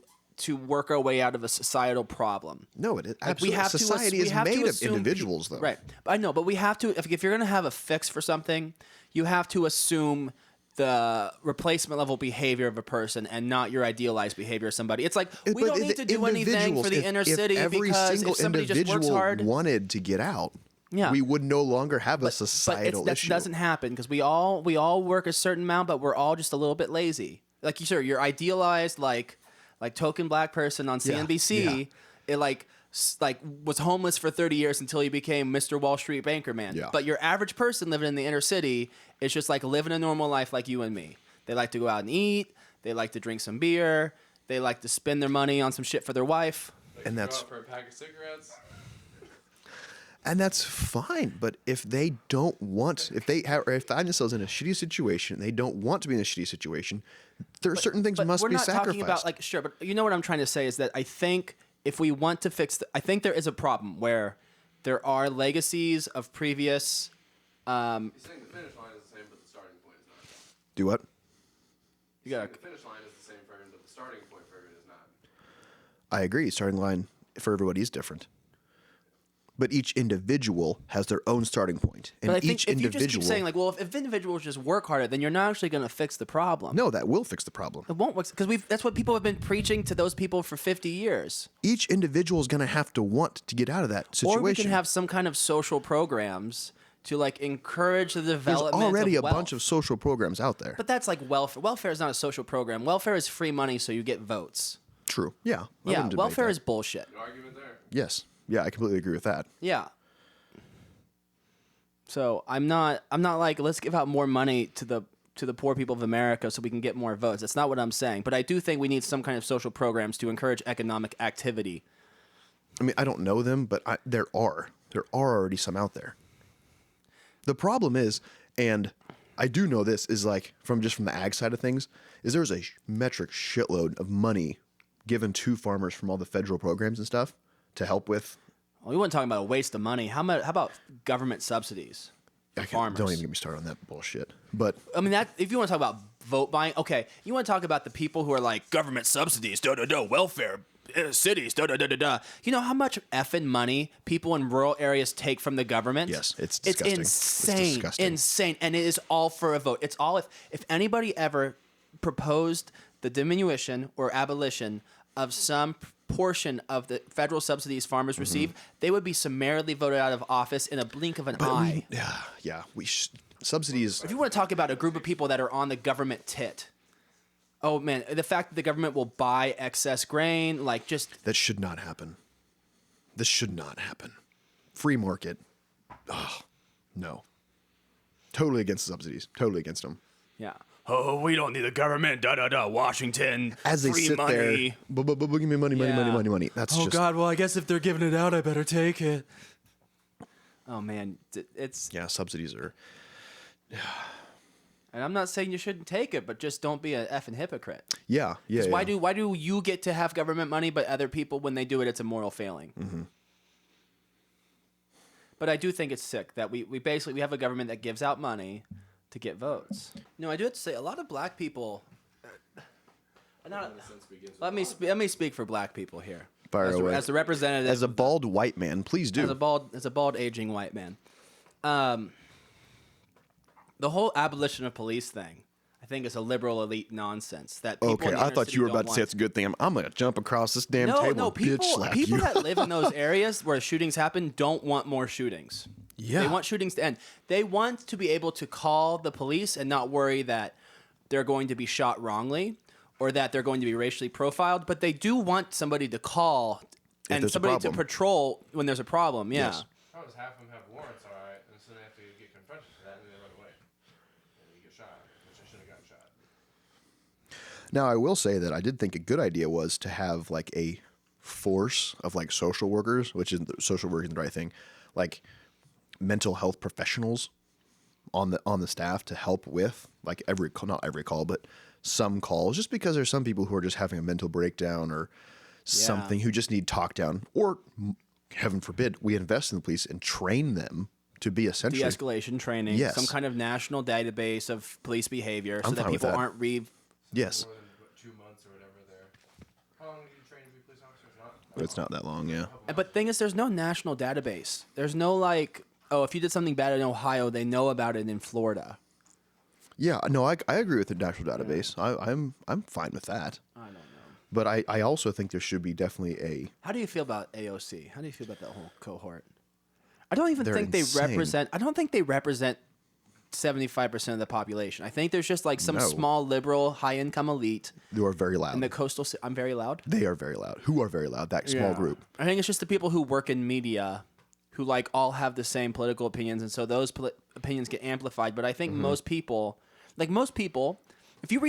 S1: work our way out of a societal problem.
S6: No, it is. Absolutely. Society is made of individuals, though.
S1: Right. I know, but we have to, if you're going to have a fix for something, you have to assume the replacement level behavior of a person and not your idealized behavior of somebody. It's like, we don't need to do anything for the inner city because if somebody just works hard.
S6: Wanted to get out,
S1: Yeah.
S6: We would no longer have a
S1: But
S6: societal
S1: that
S6: issue.
S1: doesn't happen because we all work a certain amount, but we're all just a little bit lazy. Like you're idealized like token black person on CNBC.
S6: yeah.
S1: It like was homeless for 30 years until he became Mr. Wall Street banker man.
S6: Yeah.
S1: But your average person living in the inner city is just like living a normal life like you and me. They like to go out and eat. They like to drink some beer. They like to spend their money on some shit for their wife.
S6: And that's
S4: for a pack of cigarettes.
S6: And that's fine. But if they don't want, if they find themselves in a shitty situation, and they don't want to be in a shitty situation, there are certain things
S1: But
S6: must
S1: we're
S6: be
S1: not
S6: sacrificed.
S1: talking about like sure, but you know what I'm trying to say is that I think if we want to fix, I think there is a problem where there are legacies of previous.
S4: He's saying the finish line is the same, but the starting point is not.
S6: Do what?
S1: You gotta.
S4: The finish line is the same for everyone, but the starting point for everyone is not.
S6: I agree. Starting line for everybody is different. But each individual has their own starting point. And
S1: But I think
S6: each
S1: if you
S6: individual.
S1: just keep saying like, well, if individuals just work harder, then you're not actually going to fix the problem.
S6: No, that will fix the problem.
S1: It won't work because that's what people have been preaching to those people for 50 years.
S6: Each individual is going to have to want to get out of that situation.
S1: Or we can have some kind of social programs to like encourage the
S6: There's
S1: development
S6: already
S1: of
S6: a
S1: wealth.
S6: bunch of social programs out there.
S1: But that's like welfare. Welfare is not a social program. Welfare is free money so you get votes.
S6: True. Yeah. I
S1: Yeah,
S6: wouldn't debate
S1: welfare
S6: that.
S1: is bullshit.
S4: No argument there.
S6: Yes. Yeah, I completely agree with that.
S1: Yeah. So I'm not like let's give out more money to the poor people of America so we can get more votes. That's not what I'm saying. But I do think we need some kind of social programs to encourage economic activity.
S6: I mean, I don't know them, but there are already some out there. The problem is, and I do know this is like from the ag side of things, is there's a metric shitload of money given to farmers from all the federal programs and stuff to help with.
S1: Well, we weren't talking about a waste of money. How about government subsidies for farmers?
S6: Don't even get me started on that bullshit. But
S1: I mean, that if you want to talk about vote buying, okay, you want to talk about the people who are like government subsidies, welfare, cities, You know how much effing money people in rural areas take from the government?
S6: Yes, it's disgusting.
S1: It's insane,
S6: It's disgusting.
S1: insane, and it is all for a vote. It's all if anybody ever proposed the diminution or abolition of some portion of the federal subsidies farmers receive, they would be summarily voted out of office in a blink of an eye.
S6: Subsidies.
S1: If you want to talk about a group of people that are on the government tit, oh man, the fact that the government will buy excess grain, like just
S6: That should not happen. This should not happen. Free market. Oh, no. Totally against the subsidies. Totally against them.
S1: yeah. Oh, we don't need the government. Washington.
S6: As they
S1: free
S6: sit
S1: money.
S6: there, give me money,
S1: Yeah.
S6: money. That's just
S1: well, I guess if they're giving it out, I better take it. Oh man, it's.
S6: yeah. Subsidies are.
S1: And I'm not saying you shouldn't take it, but just don't be a effing hypocrite.
S6: Yeah.
S1: 'Cause why do you get to have government money, but other people, when they do it, it's a moral failing? Mm-hmm. But I do think it's sick that we basically have a government that gives out money to get votes. No, I do have to say a lot of black people. Let me speak for black people here.
S6: Fire away.
S1: As the representative,
S6: As a bald white man, please do.
S1: as a bald aging white man. The whole abolition of police thing, I think, is a liberal elite nonsense. That people
S6: Okay,
S1: in the
S6: I
S1: inner
S6: thought
S1: city
S6: you were
S1: don't
S6: about to say
S1: want.
S6: it's a good thing. I'm gonna jump across this damn table.
S1: No,
S6: and bitch slap
S1: people
S6: you.
S1: that live in those areas where shootings happen don't want more shootings.
S6: Yeah.
S1: They want shootings to end. They want to be able to call the police and not worry that they're going to be shot wrongly or that they're going to be racially profiled, but they do want somebody to call and
S6: there's a
S1: somebody to
S6: problem.
S1: patrol when there's a problem. Yeah.
S6: Yes.
S4: How does half of them have warrants, all right, and so they have to get confronted for that, and they run away, and you get shot, which I should have gotten shot.
S6: Now, I will say that I did think a good idea was to have like a force of like social workers, which is social work is the right thing, like mental health professionals on the staff to help with like not every call, but some calls, just because there's some people who are just having a mental breakdown or something who just need talk down, or heaven forbid, we invest in the police and train them to be essentially
S1: De-escalation training,
S6: Yes.
S1: some kind of national database of police behavior so
S6: I'm
S1: that
S6: fine with
S1: people
S6: that.
S1: aren't
S6: yes.
S4: More than 2 months or whatever there. How long do you train to be police officers?
S6: It's not that long, yeah.
S1: But thing is, there's no national database. There's no like, oh, if you did something bad in Ohio, they know about it in Florida.
S6: Yeah, no, I agree with the national database. I'm fine with that.
S1: I don't know.
S6: But I also think there should be definitely a
S1: How do you feel about AOC? How do you feel about that whole cohort? I don't even
S6: They're
S1: think
S6: insane.
S1: they represent. I don't think they represent 75% of the population. I think there's just like some
S6: No.
S1: small liberal, high income elite
S6: Who are very loud.
S1: in the coastal. I'm very loud.
S6: They are very loud. Who are very loud. That small group.
S1: I think it's just the people who work in media, who like all have the same political opinions, and so those opinions get amplified. But I think most people, if you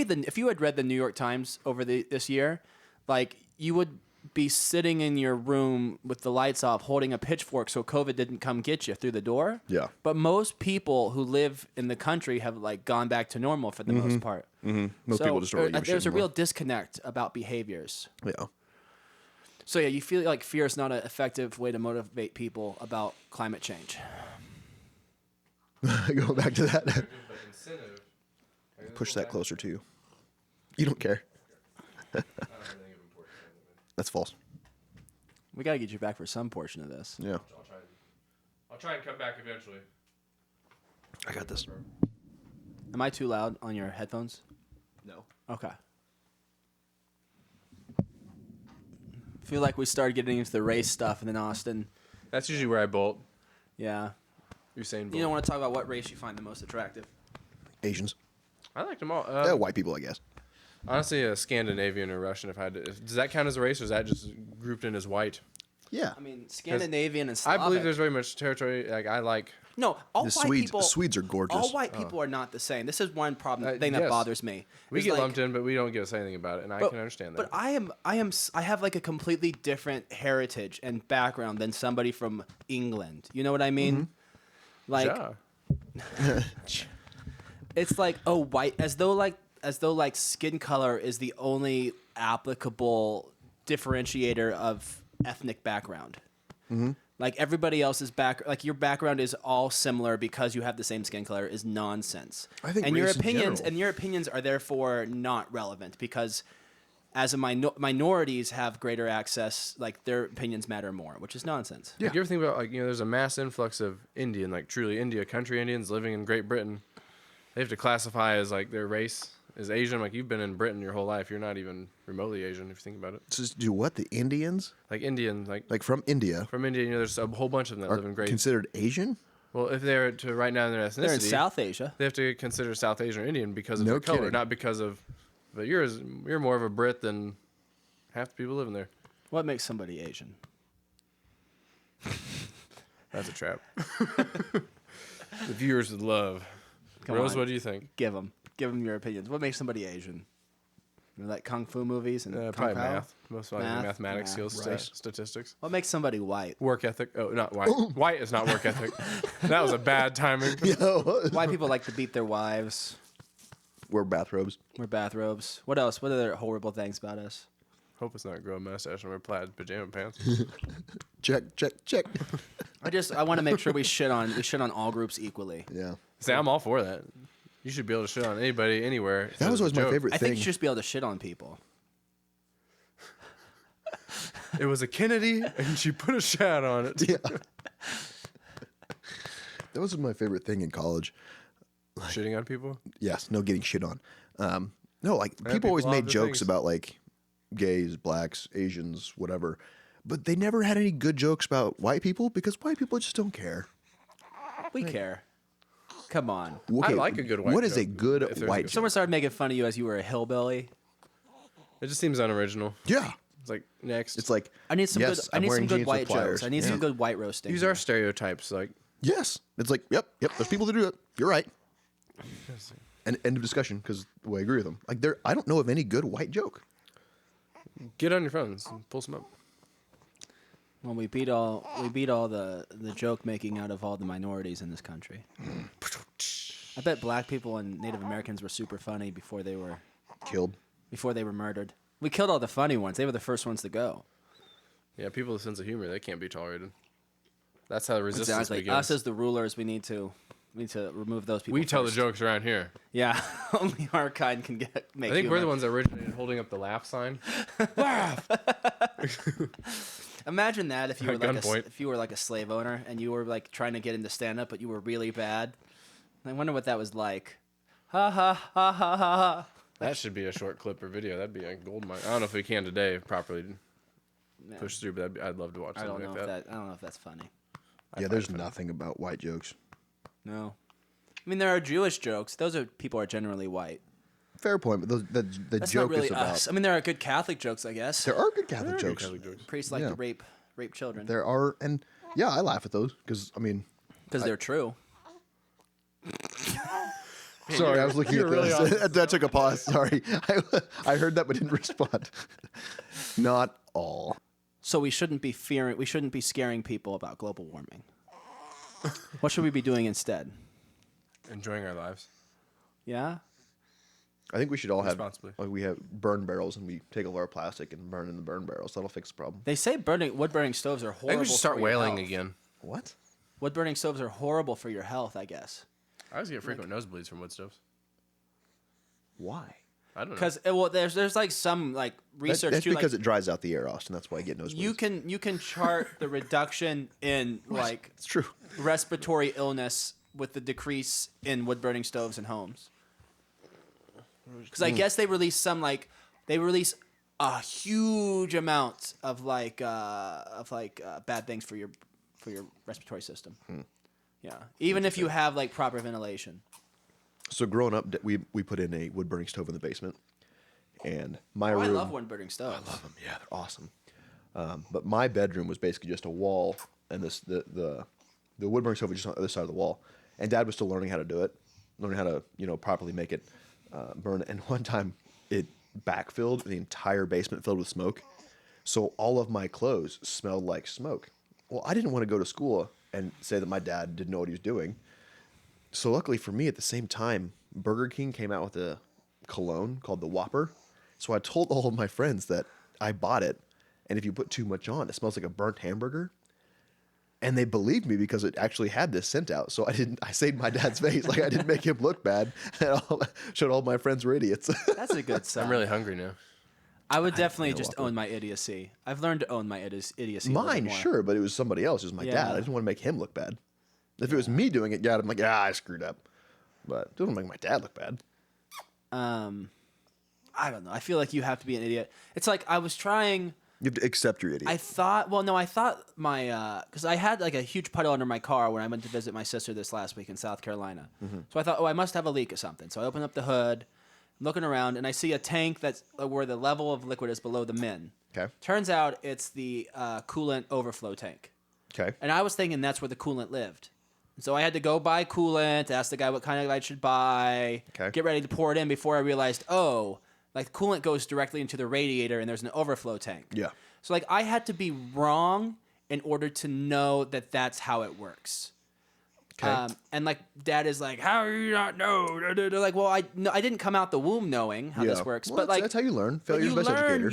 S1: had read the New York Times over this year, like you would be sitting in your room with the lights off, holding a pitchfork, so COVID didn't come get you through the door.
S6: Yeah.
S1: But most people who live in the country have like gone back to normal for the most part.
S6: Most people just don't really give a shit
S1: there's a
S6: anymore.
S1: real disconnect about behaviors.
S6: Yeah.
S1: So yeah, you feel like fear is not an effective way to motivate people about climate change.
S6: Going back to that.
S4: But incentive.
S6: Push that closer to you. You don't care.
S4: I don't really think of importance.
S6: That's false.
S1: We got to get you back for some portion of this.
S6: Yeah.
S4: I'll try and come back eventually.
S6: I got this.
S1: Am I too loud on your headphones?
S6: No.
S1: Okay. Feel like we started getting into the race stuff, and then Austin.
S5: That's usually where I bolt.
S1: Yeah.
S5: Usain Bolt.
S1: You don't want to talk about what race you find the most attractive.
S6: Asians.
S5: I liked them all.
S6: White people, I guess.
S5: Honestly, a Scandinavian or Russian. If I had to, does that count as a race, or is that just grouped in as white?
S6: Yeah.
S1: I mean, Scandinavian and Slavic.
S5: I believe there's very much territory. Like I like.
S1: No, all
S6: The
S1: white
S6: Swedes,
S1: people.
S6: Swedes are gorgeous.
S1: All white people are not the same. This is one thing that
S5: yes.
S1: bothers me.
S5: We
S1: Is,
S5: get
S1: like-
S5: lumped in, but we don't get to say anything about it, and I can understand that.
S1: But I have like a completely different heritage and background than somebody from England. You know what I mean? Like
S5: Yeah.
S1: it's like white as though skin color is the only applicable differentiator of ethnic background. Like everybody else's like your background is all similar because you have the same skin color is nonsense.
S6: I think
S1: and your
S6: race in
S1: opinions
S6: general-
S1: and your opinions are therefore not relevant because as a minorities have greater access, like their opinions matter more, which is nonsense.
S5: Like, you ever think about there's a mass influx of Indian, like truly country Indians living in Great Britain. They have to classify as like their race is Asian. Like you've been in Britain your whole life, you're not even remotely Asian if you think about it.
S6: So do what? The Indians?
S5: Like Indian, like
S6: From India
S5: from India, there's a whole bunch of them that
S6: are
S5: live in Great.
S6: considered Asian?
S5: Well, if they're to write down their ethnicity,
S1: They're in South Asia.
S5: they have to consider South Asian or Indian because of
S6: No
S5: their color,
S6: kidding.
S5: not because of. But you're more of a Brit than half the people living there.
S1: What makes somebody Asian?
S5: That's a trap. The viewers would love.
S1: Come
S5: Rose,
S1: on.
S5: what do you think?
S1: Give them your opinions. What makes somebody Asian? You know, like kung fu movies and kung
S5: Probably
S1: pao?
S5: math. Most likely
S1: Math,
S5: mathematics
S1: math,
S5: skills,
S1: right.
S5: statistics.
S1: What makes somebody white?
S5: Work ethic. Oh, not white. White is not work ethic. That was a bad timing.
S1: White people like to beat their wives.
S6: Wear bathrobes.
S1: Wear bathrobes. What else? What other horrible things about us?
S5: Hope it's not grow a mustache and wear plaid pajama pants.
S6: Check.
S1: I want to make sure we shit on all groups equally.
S6: Yeah.
S5: See, I'm all for that. You should be able to shit on anybody, anywhere.
S6: That was always my favorite
S1: I
S6: thing.
S1: think you should just be able to shit on people.
S5: It was a Kennedy, and she put a shat on it.
S6: Yeah. That was my favorite thing in college.
S5: Shitting on people?
S6: Yes, no getting shit on. No, like
S5: Yeah,
S6: people always
S5: people love
S6: made
S5: the
S6: jokes
S5: things.
S6: about like gays, blacks, Asians, whatever. But they never had any good jokes about white people because white people just don't care.
S1: We care. Come on.
S6: Okay,
S5: I like a good white
S6: What is a
S5: joke,
S6: good
S5: if there's a
S6: white
S5: good-
S6: joke?
S1: Someone started making fun of you as you were a hillbilly.
S5: It just seems unoriginal.
S6: Yeah.
S5: It's like, next.
S6: It's like
S1: I need some
S6: yes,
S1: good. I
S6: I'm
S1: need
S6: wearing
S1: some good
S6: jeans with
S1: white
S6: pliers.
S1: jokes. I need
S6: Yeah.
S1: some good white roasting.
S5: These are stereotypes. Like,
S6: Yes. It's like, yep. There's people that do it. You're right. And end of discussion because I agree with them. Like I don't know of any good white joke.
S5: get on your phones and pull some up.
S1: Well, we beat all the joke making out of all the minorities in this country. I bet black people and Native Americans were super funny before they were
S6: Killed.
S1: murdered. We killed all the funny ones. They were the first ones to go.
S5: Yeah, people with a sense of humor, they can't be tolerated. That's how resistance
S1: Exactly.
S5: begins.
S1: Us as the rulers, we need to remove those people.
S5: We tell the
S1: first.
S5: jokes around here.
S1: Yeah, only our kind can make.
S5: I think we're
S1: humor.
S5: the ones that originated holding up the laugh sign.
S1: Imagine that if you were
S5: At
S1: like
S5: gunpoint.
S1: if you were like a slave owner and you were like trying to get into stand up, but you were really bad. I wonder what that was like. Ha ha ha ha ha ha.
S5: That should be a short clip or video. That'd be a gold mine. I don't know if we can today properly push through, but I'd love to watch
S1: I don't
S5: something
S1: know
S5: like
S1: if
S5: that.
S1: that. I don't know if that's funny.
S6: Yeah, there's nothing about white jokes.
S1: No. I mean, there are Jewish jokes. Those are people are generally white.
S6: Fair point, but the
S1: That's
S6: joke
S1: not really
S6: is about.
S1: us. I mean, there are good Catholic jokes, I guess.
S6: There are good Catholic jokes.
S1: Priests like
S6: Yeah.
S1: to rape children
S6: There are, and yeah, I laugh at those because I mean,
S1: because they're true.
S6: sorry, I was looking at this. That took a pause. Sorry, I heard that but didn't respond. Not all.
S1: So we shouldn't be scaring people about global warming. What should we be doing instead?
S5: Enjoying our lives.
S1: Yeah?
S6: I think we should all have
S5: Responsibly.
S6: like we have burn barrels and we take all our plastic and burn in the burn barrels. That'll fix the problem.
S1: They say wood burning stoves are
S5: I
S1: horrible.
S5: think we should start
S1: for your
S5: whaling
S1: health.
S5: again.
S6: What?
S1: Wood burning stoves are horrible for your health, I guess.
S5: I always get frequent nosebleeds from wood stoves.
S6: Why?
S5: I don't know.
S1: Because there's like some like research
S6: That's
S1: too,
S6: because
S1: like,
S6: it dries out the air, Austin. That's why I get nosebleeds.
S1: you can chart the reduction in like
S6: It's true.
S1: respiratory illness with the decrease in wood burning stoves in homes. Because I guess they release a huge amount of bad things for your respiratory system. Yeah, even if you have like proper ventilation.
S6: So growing up, we put in a wood burning stove in the basement, and my room.
S1: I love wood burning stoves.
S6: I love them. Yeah, they're awesome. But my bedroom was basically just a wall, and the wood burning stove was just on the other side of the wall. And Dad was still learning how to do it, learning how to properly make it burn. And one time, it backfilled the entire basement filled with smoke, so all of my clothes smelled like smoke. Well, I didn't want to go to school and say that my dad didn't know what he was doing. So luckily for me, at the same time, Burger King came out with a cologne called the Whopper. So I told all of my friends that I bought it, and if you put too much on, it smells like a burnt hamburger. And they believed me because it actually had this scent out. So I saved my dad's face. Like I didn't make him look bad. And showed all my friends were idiots.
S1: That's a good sign.
S5: I'm really hungry now.
S1: I would definitely
S6: know
S1: just
S6: Whopper.
S1: own my idiocy. I've learned to own my idiocy. A little bit
S6: Mine,
S1: more.
S6: sure, but it was somebody else. It was my
S1: Yeah.
S6: dad. I didn't want to make him look bad. If it was me doing it, yeah, I'm like, I screwed up. But it doesn't make my dad look bad.
S1: I don't know. I feel like you have to be an idiot. It's like I was trying.
S6: You have to accept your idiot.
S1: I thought my because I had like a huge puddle under my car when I went to visit my sister this last week in South Carolina. So I thought, I must have a leak or something. So I open up the hood, I'm looking around, and I see a tank that's where the level of liquid is below the min.
S6: Okay.
S1: Turns out it's the coolant overflow tank.
S6: Okay.
S1: And I was thinking that's where the coolant lived. And so I had to go buy coolant, ask the guy what kind of I should buy,
S6: Okay.
S1: get ready to pour it in before I realized, like coolant goes directly into the radiator and there's an overflow tank.
S6: Yeah.
S1: So like I had to be wrong in order to know that that's how it works.
S6: Okay.
S1: And like Dad is like, how do you not know? They're like, well, I didn't come out the womb knowing how this works,
S6: Well,
S1: but
S6: that's
S1: like
S6: how you learn.
S1: but
S6: Failure's the best educator.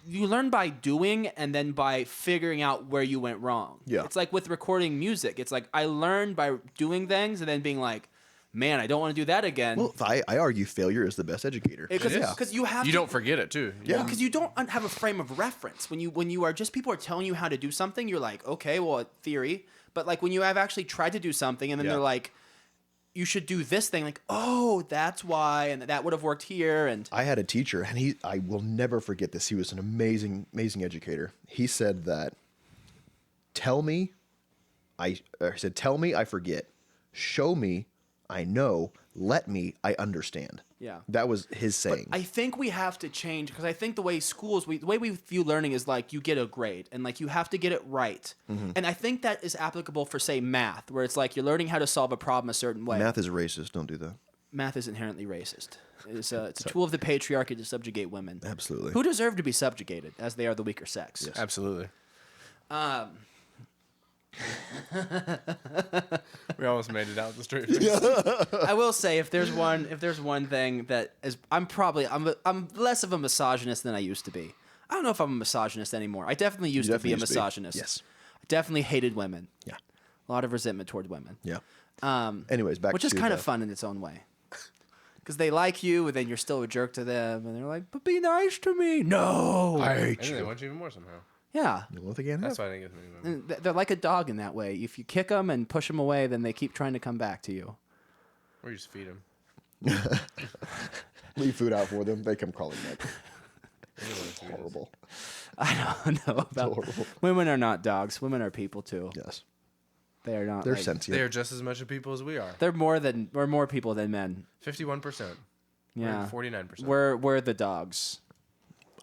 S1: you learn by doing and then by figuring out where you went wrong.
S6: Yeah.
S1: It's like with recording music. It's like I learned by doing things and then being like, man, I don't want to do that again.
S6: Well, I argue failure is the best educator.
S1: Because you have
S5: You
S1: to,
S5: don't forget it too.
S6: Yeah.
S1: because you don't have a frame of reference when you are just people are telling you how to do something. You're like, okay, well, theory. But like when you have actually tried to do something and then
S6: Yeah.
S1: they're like, you should do this thing. Like, oh, that's why, and that would have worked here. And
S6: I had a teacher, and I will never forget this. He was an amazing, amazing educator. He said that, tell me, I forget. Show me, I know. Let me, I understand.
S1: Yeah.
S6: That was his saying.
S1: I think we have to change because I think the way we view learning is like you get a grade and like you have to get it right.
S6: Mm-hmm.
S1: And I think that is applicable for say math, where it's like you're learning how to solve a problem a certain way.
S6: Math is racist. Don't do that.
S1: Math is inherently racist. It's a tool of the patriarchy to subjugate women.
S6: Absolutely.
S1: Who deserve to be subjugated, as they are the weaker sex.
S6: Yes.
S5: Absolutely. We almost made it out the straight face.
S1: I will say, if there's one thing that is, I'm less of a misogynist than I used to be. I don't know if I'm a misogynist anymore. I definitely used to be a misogynist.
S6: Yes.
S1: I definitely hated women.
S6: Yeah.
S1: A lot of resentment toward women.
S6: Yeah. Anyways, back
S1: Which
S6: to
S1: is kind of fun in its own way. Because they like you, and then you're still a jerk to them, and they're like, "But be nice to me." No,
S6: I
S5: I
S6: hate
S5: think they
S6: you.
S5: want you even more somehow.
S1: yeah,
S6: You want to get
S5: That's why I didn't get as many women.
S1: And they're like a dog in that way. If you kick them and push them away, then they keep trying to come back to you.
S5: Or you just feed them.
S6: Leave food out for them. They come crawling back.
S5: It's
S6: Horrible.
S1: I don't know about
S6: horrible.
S1: women are not dogs. Women are people too.
S6: Yes.
S1: They are not.
S6: They're
S1: like,
S6: sentient.
S5: They are just as much of people as we are.
S1: we're more people than men.
S5: 51%.
S1: Yeah.
S5: 49%.
S1: We're the dogs.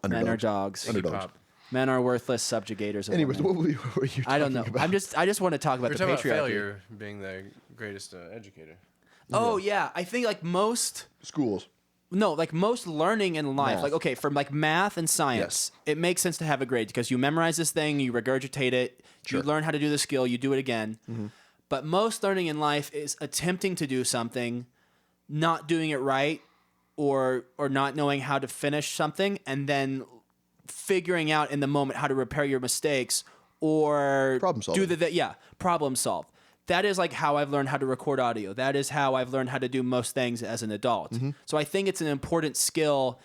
S1: Men are
S6: Underdogs.
S1: dogs.
S6: Underdogs.
S1: Men are worthless subjugators of
S6: Anyways,
S1: women.
S6: what were you talking
S1: I don't know.
S6: about?
S1: I just want to talk about
S5: We're
S1: the
S5: talking about
S1: patriarchy.
S5: failure being the greatest educator.
S1: Oh yeah, I think like most
S6: Schools.
S1: most learning in life,
S6: Math.
S1: like okay, from like math and science, it makes sense to have a grade because you memorize this thing, you regurgitate it,
S6: Sure.
S1: you learn how to do the skill, you do it again. But most learning in life is attempting to do something, not doing it right, or not knowing how to finish something, and then figuring out in the moment how to repair your mistakes or
S6: Problem solving.
S1: problem solve. That is like how I've learned how to record audio. That is how I've learned how to do most things as an adult. So I think it's an important skill,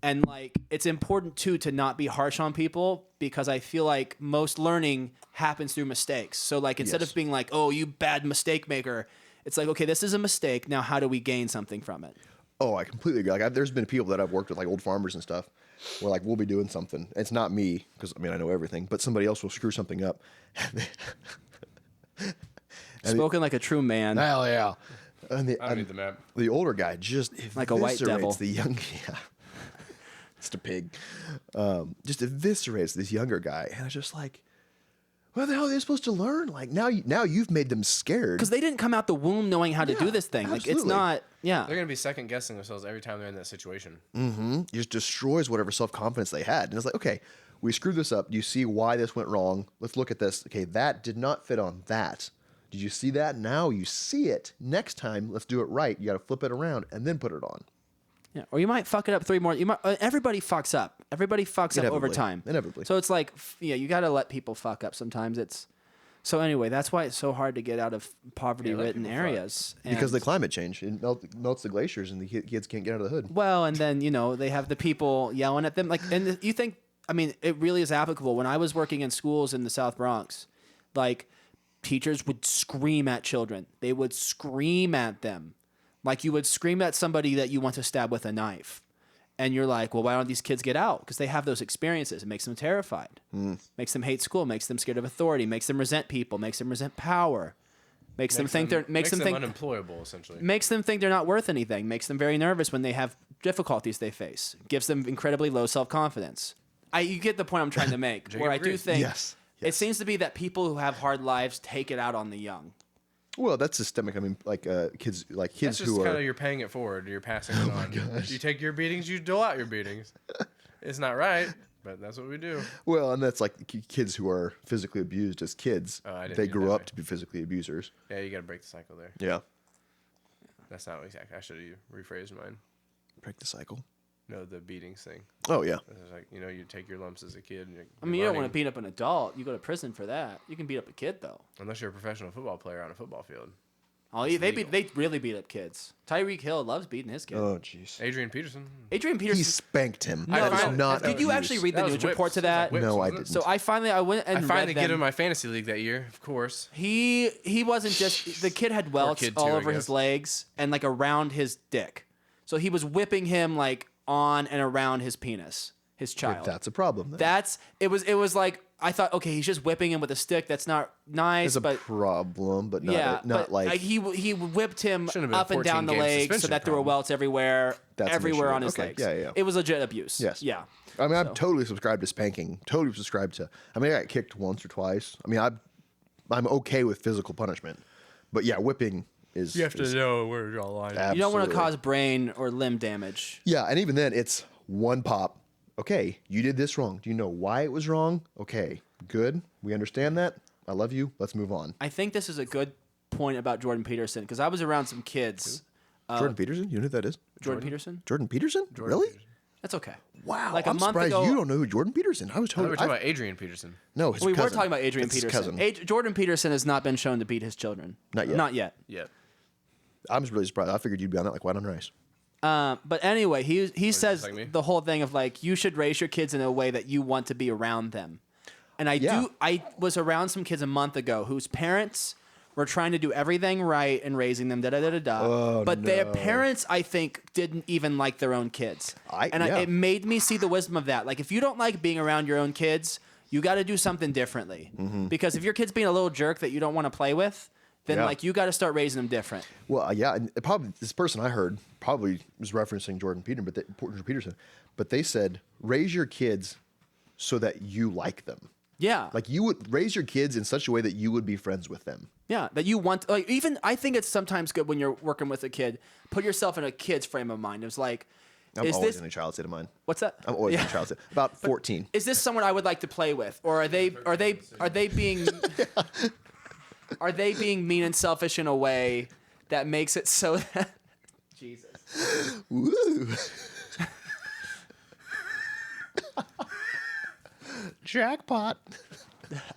S1: and like it's important too to not be harsh on people because I feel like most learning happens through mistakes. So like instead
S6: Yes.
S1: of being like, "Oh, you bad mistake maker," it's like, "Okay, this is a mistake. Now how do we gain something from it?"
S6: Oh, I completely agree. Like, there's been people that I've worked with, like old farmers and stuff, where like we'll be doing something. It's not me because I mean I know everything, but somebody else will screw something up.
S1: Spoken like a true man.
S6: Hell yeah! And
S5: I don't need the map.
S6: the older guy just
S1: Like a white devil.
S6: eviscerates the young. Yeah, just a pig. Just eviscerates this younger guy, and it's just like, what the hell are they supposed to learn? Like now you've made them scared.
S1: Because they didn't come out the womb knowing how to do this thing. Like it's
S6: absolutely.
S1: not. Yeah.
S5: They're going to be second guessing themselves every time they're in that situation.
S6: It just destroys whatever self confidence they had. And it's like, okay, we screwed this up. Do you see why this went wrong? Let's look at this. Okay, that did not fit on that. Did you see that? Now you see it. Next time, let's do it right. You got to flip it around and then put it on.
S1: Yeah, or you might fuck it up 3 more. You might. Everybody fucks up. Everybody fucks up over
S6: Inevitably.
S1: time.
S6: Inevitably.
S1: So it's like, you got to let people fuck up sometimes. It's so anyway. That's why it's so hard to get out of poverty-ridden
S5: people
S1: areas.
S6: Because
S1: And-
S6: the climate change, it melts the glaciers and the kids can't get out of the hood.
S1: Well, and then they have the people yelling at them. Like, and you think, I mean, it really is applicable. When I was working in schools in the South Bronx, like teachers would scream at children. They would scream at them, like you would scream at somebody that you want to stab with a knife. And you're like, well, why don't these kids get out? Because they have those experiences. It makes them terrified. Makes them hate school. Makes them scared of authority. Makes them resent people. Makes them resent power. Makes them think
S5: makes them unemployable, essentially.
S1: makes them think they're not worth anything. Makes them very nervous when they have difficulties they face. Gives them incredibly low self-confidence. You get the point I'm trying to make.
S5: Jacob
S1: where I do
S5: agrees.
S1: think
S6: Yes.
S1: it seems to be that people who have hard lives take it out on the young.
S6: Well, that's systemic. I mean, like kids
S5: That's just
S6: who
S5: kind
S6: are.
S5: of you're paying it forward. You're passing it on. You take your beatings, you dole out your beatings. It's not right, but that's what we do.
S6: Well, and that's like kids who are physically abused as kids.
S5: Oh, I didn't
S6: They
S5: mean
S6: grew
S5: that
S6: up
S5: way.
S6: to be physically abusers.
S5: Yeah, you got to break the cycle there.
S6: Yeah.
S5: That's not exactly. I should have rephrased mine.
S6: Break the cycle.
S5: No, the beatings thing.
S6: Oh, yeah.
S5: It's like, you take your lumps as a kid. And
S1: I mean, you don't want to beat up an adult. You go to prison for that. You can beat up a kid though.
S5: Unless you're a professional football player on a football field.
S1: They really beat up kids. Tyreek Hill loves beating his kids.
S6: Oh, jeez.
S5: Adrian Peterson.
S1: Adrian
S6: He
S1: Peterson.
S6: spanked him.
S1: No,
S6: That was
S1: I-
S6: not
S1: did you
S6: abuse.
S1: actually read the
S5: That was
S1: news
S5: whips.
S1: report to
S5: It was like
S1: that?
S5: whips,
S6: No, I
S5: wasn't it?
S6: didn't.
S1: So I went and
S5: I finally
S1: read
S5: get
S1: them.
S5: in my fantasy league that year, of course.
S1: He wasn't just the kid had welts
S5: kid
S1: all
S5: too, I
S1: over his
S5: guess.
S1: legs and like around his dick. So he was whipping him like on and around his penis, his child.
S6: That's a problem. Then.
S1: It was like I thought, okay, he's just whipping him with a stick. That's not nice,
S6: It's a
S1: but
S6: problem, but not,
S1: yeah,
S6: not
S1: but
S6: like.
S1: he whipped him
S5: Shouldn't have been a
S1: up and down the
S5: 14-game
S1: legs so
S5: suspension
S1: that there were
S5: problem.
S1: welts everywhere,
S6: That's an
S1: everywhere
S6: issue.
S1: on his
S6: Okay,
S1: legs.
S6: yeah, yeah.
S1: It was legit abuse.
S6: Yes.
S1: Yeah.
S6: I mean, I'm totally subscribed to spanking. Totally subscribed to. I mean, I got kicked once or twice. I mean, I'm okay with physical punishment, but yeah, whipping is. is
S5: know where to draw the line.
S1: You don't want to
S6: absolutely-
S1: cause brain or limb damage.
S6: Yeah, and even then, it's one pop. Okay, you did this wrong. Do you know why it was wrong? Okay, good. We understand that. I love you. Let's move on.
S1: I think this is a good point about Jordan Peterson because I was around some kids.
S6: Jordan Peterson. You know who that is?
S1: Jordan Peterson?
S6: Jordan Peterson. Really?
S1: That's okay.
S6: Wow.
S1: Like a
S6: I'm
S1: month
S6: surprised
S1: ago-
S6: you don't know who Jordan Peterson. I was
S5: I thought we
S6: totally.
S5: were talking about Adrian Peterson.
S6: No, his
S1: We
S6: cousin.
S1: were talking about Adrian
S6: It's his
S1: Peterson.
S6: cousin.
S1: Jordan Peterson has not been shown to beat his children.
S6: Not yet.
S1: Not yet.
S5: Yeah.
S6: I'm just really surprised. I figured you'd be on that like white on rice.
S1: But anyway, he says
S5: like me?
S1: the whole thing of like you should raise your kids in a way that you want to be around them. And
S6: Yeah.
S1: I was around some kids a month ago whose parents were trying to do everything right and raising them
S6: Oh,
S1: but their
S6: no.
S1: parents I think didn't even like their own kids.
S6: Yeah.
S1: It made me see the wisdom of that. Like if you don't like being around your own kids, You got to do something differently. Because if your kid's being a little jerk that you don't want to play with, then
S6: Yeah.
S1: like you got to start raising them different.
S6: Well, yeah, and probably this person I heard probably was referencing Jordan Peterson, but they said raise your kids so that you like them.
S1: Yeah.
S6: Like you would raise your kids in such a way that you would be friends with them.
S1: Yeah, that you want, like, even I think it's sometimes good when you're working with a kid, put yourself in a kid's frame of mind. It's like,
S6: I'm
S1: is
S6: always
S1: this,
S6: in a child state of mind.
S1: what's that?
S6: I'm always in a child state. About 14.
S1: Is this someone I would like to play with, or are they being are they being mean and selfish in a way that makes it so that Jesus.
S6: Woo. Jackpot.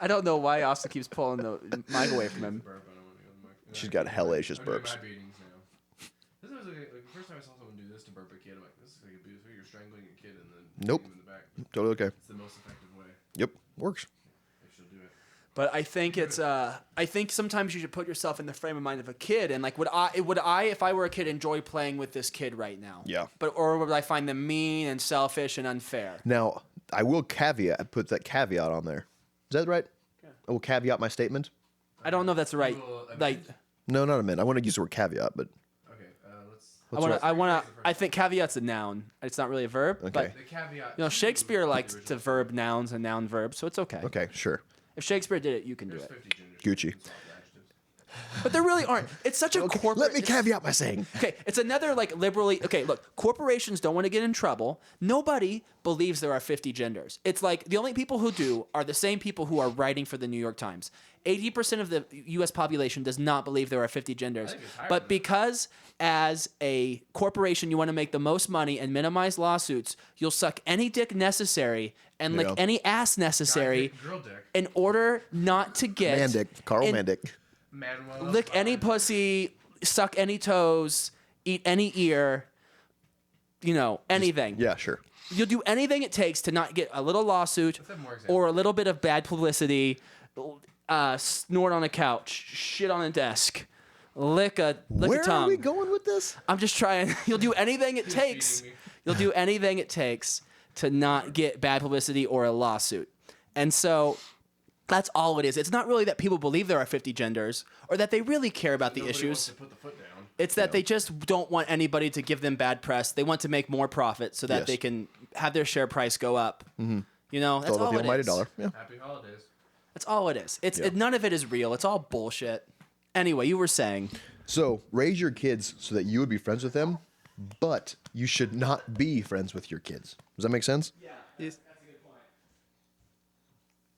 S1: I don't know why Austin keeps pulling the mic away from him.
S4: Burp, I don't want to go to the mic.
S6: She's got hellacious
S4: I'm doing
S6: burps.
S4: my beatings now. This was like the first time I saw someone do this to burp a kid. I'm like, this is like abuse. You're strangling a kid and then
S6: Nope.
S4: hitting him in the back.
S6: Totally okay.
S4: It's the most effective way.
S6: Yep. Works.
S4: If she'll do it.
S1: But I think it's I think sometimes you should put yourself in the frame of mind of a kid, and like would I if I were a kid enjoy playing with this kid right now?
S6: Yeah.
S1: But or would I find them mean and selfish and unfair?
S6: Now, I will put that caveat on there. Is that right?
S1: Yeah.
S6: I will caveat my statement.
S1: I don't know if that's right.
S4: Well, I
S1: Like
S4: mean-
S6: No, not amend. I want to use the word caveat, but
S4: Okay, let's.
S1: I think caveat's a noun. It's not really a verb.
S6: Okay.
S1: But
S4: The caveat.
S1: you know, Shakespeare liked to verb nouns and noun verbs, so it's okay.
S6: okay, sure.
S1: If Shakespeare did it, you can do
S4: There's
S1: it.
S4: 50 genders.
S6: Gucci.
S1: But there really aren't. It's such a corporate.
S6: Let me caveat by saying.
S1: Okay, it's another like liberally. Okay, look, corporations don't want to get in trouble. Nobody believes there are 50 genders. It's like the only people who do are the same people who are writing for the New York Times. 80% of the U.S. population does not believe there are 50 genders.
S4: think it's higher
S1: But
S4: than that.
S1: because as a corporation you want to make the most money and minimize lawsuits, you'll suck any dick necessary and lick
S6: Yeah.
S1: any ass necessary
S4: Drill dick.
S1: in order not to get
S6: Mandick. Carl
S1: in-
S6: Mandick.
S4: Manuel.
S1: lick any pussy, suck any toes, eat any ear, you know, anything.
S6: Yeah, sure.
S1: You'll do anything it takes to not get a little lawsuit
S4: have more examples.
S1: or a little bit of bad publicity, snort on a couch, shit on a desk, lick a
S6: Where
S1: tongue.
S6: are we going with this?
S1: I'm just trying. You'll do anything it
S4: feeding
S1: takes.
S4: me.
S1: You'll do anything it takes to not get bad publicity or a lawsuit. And so that's all it is. It's not really that people believe there are 50 genders or that they really care about the
S4: Nobody wants
S1: issues.
S4: to put the foot down.
S1: It's that they just don't want anybody to give them bad press. They want to make more profit so that
S6: Yes.
S1: they can have their share price go up. Mm-hmm. You know, that's
S6: All
S1: all
S6: the
S1: it
S6: almighty
S1: is.
S6: dollar. Yeah.
S4: Happy holidays.
S1: That's all it is. It's
S6: Yeah.
S1: none of it is real. It's all bullshit. Anyway, you were saying.
S6: So raise your kids so that you would be friends with them, but you should not be friends with your kids. Does that make sense?
S1: Yes.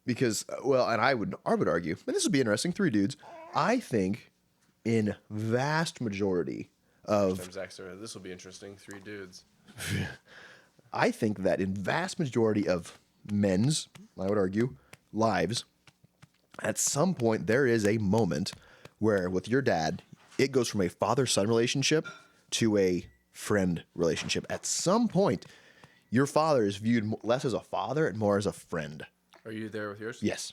S6: Because well, and I would argue, and this would be interesting. 3 dudes. I think in vast majority of
S5: This will be interesting. 3 dudes.
S6: I think that in vast majority of men's, I would argue, lives, at some point there is a moment where with your dad, it goes from a father-son relationship to a friend relationship. At some point, your father is viewed less as a father and more as a friend.
S5: Are you there with yours?
S6: Yes.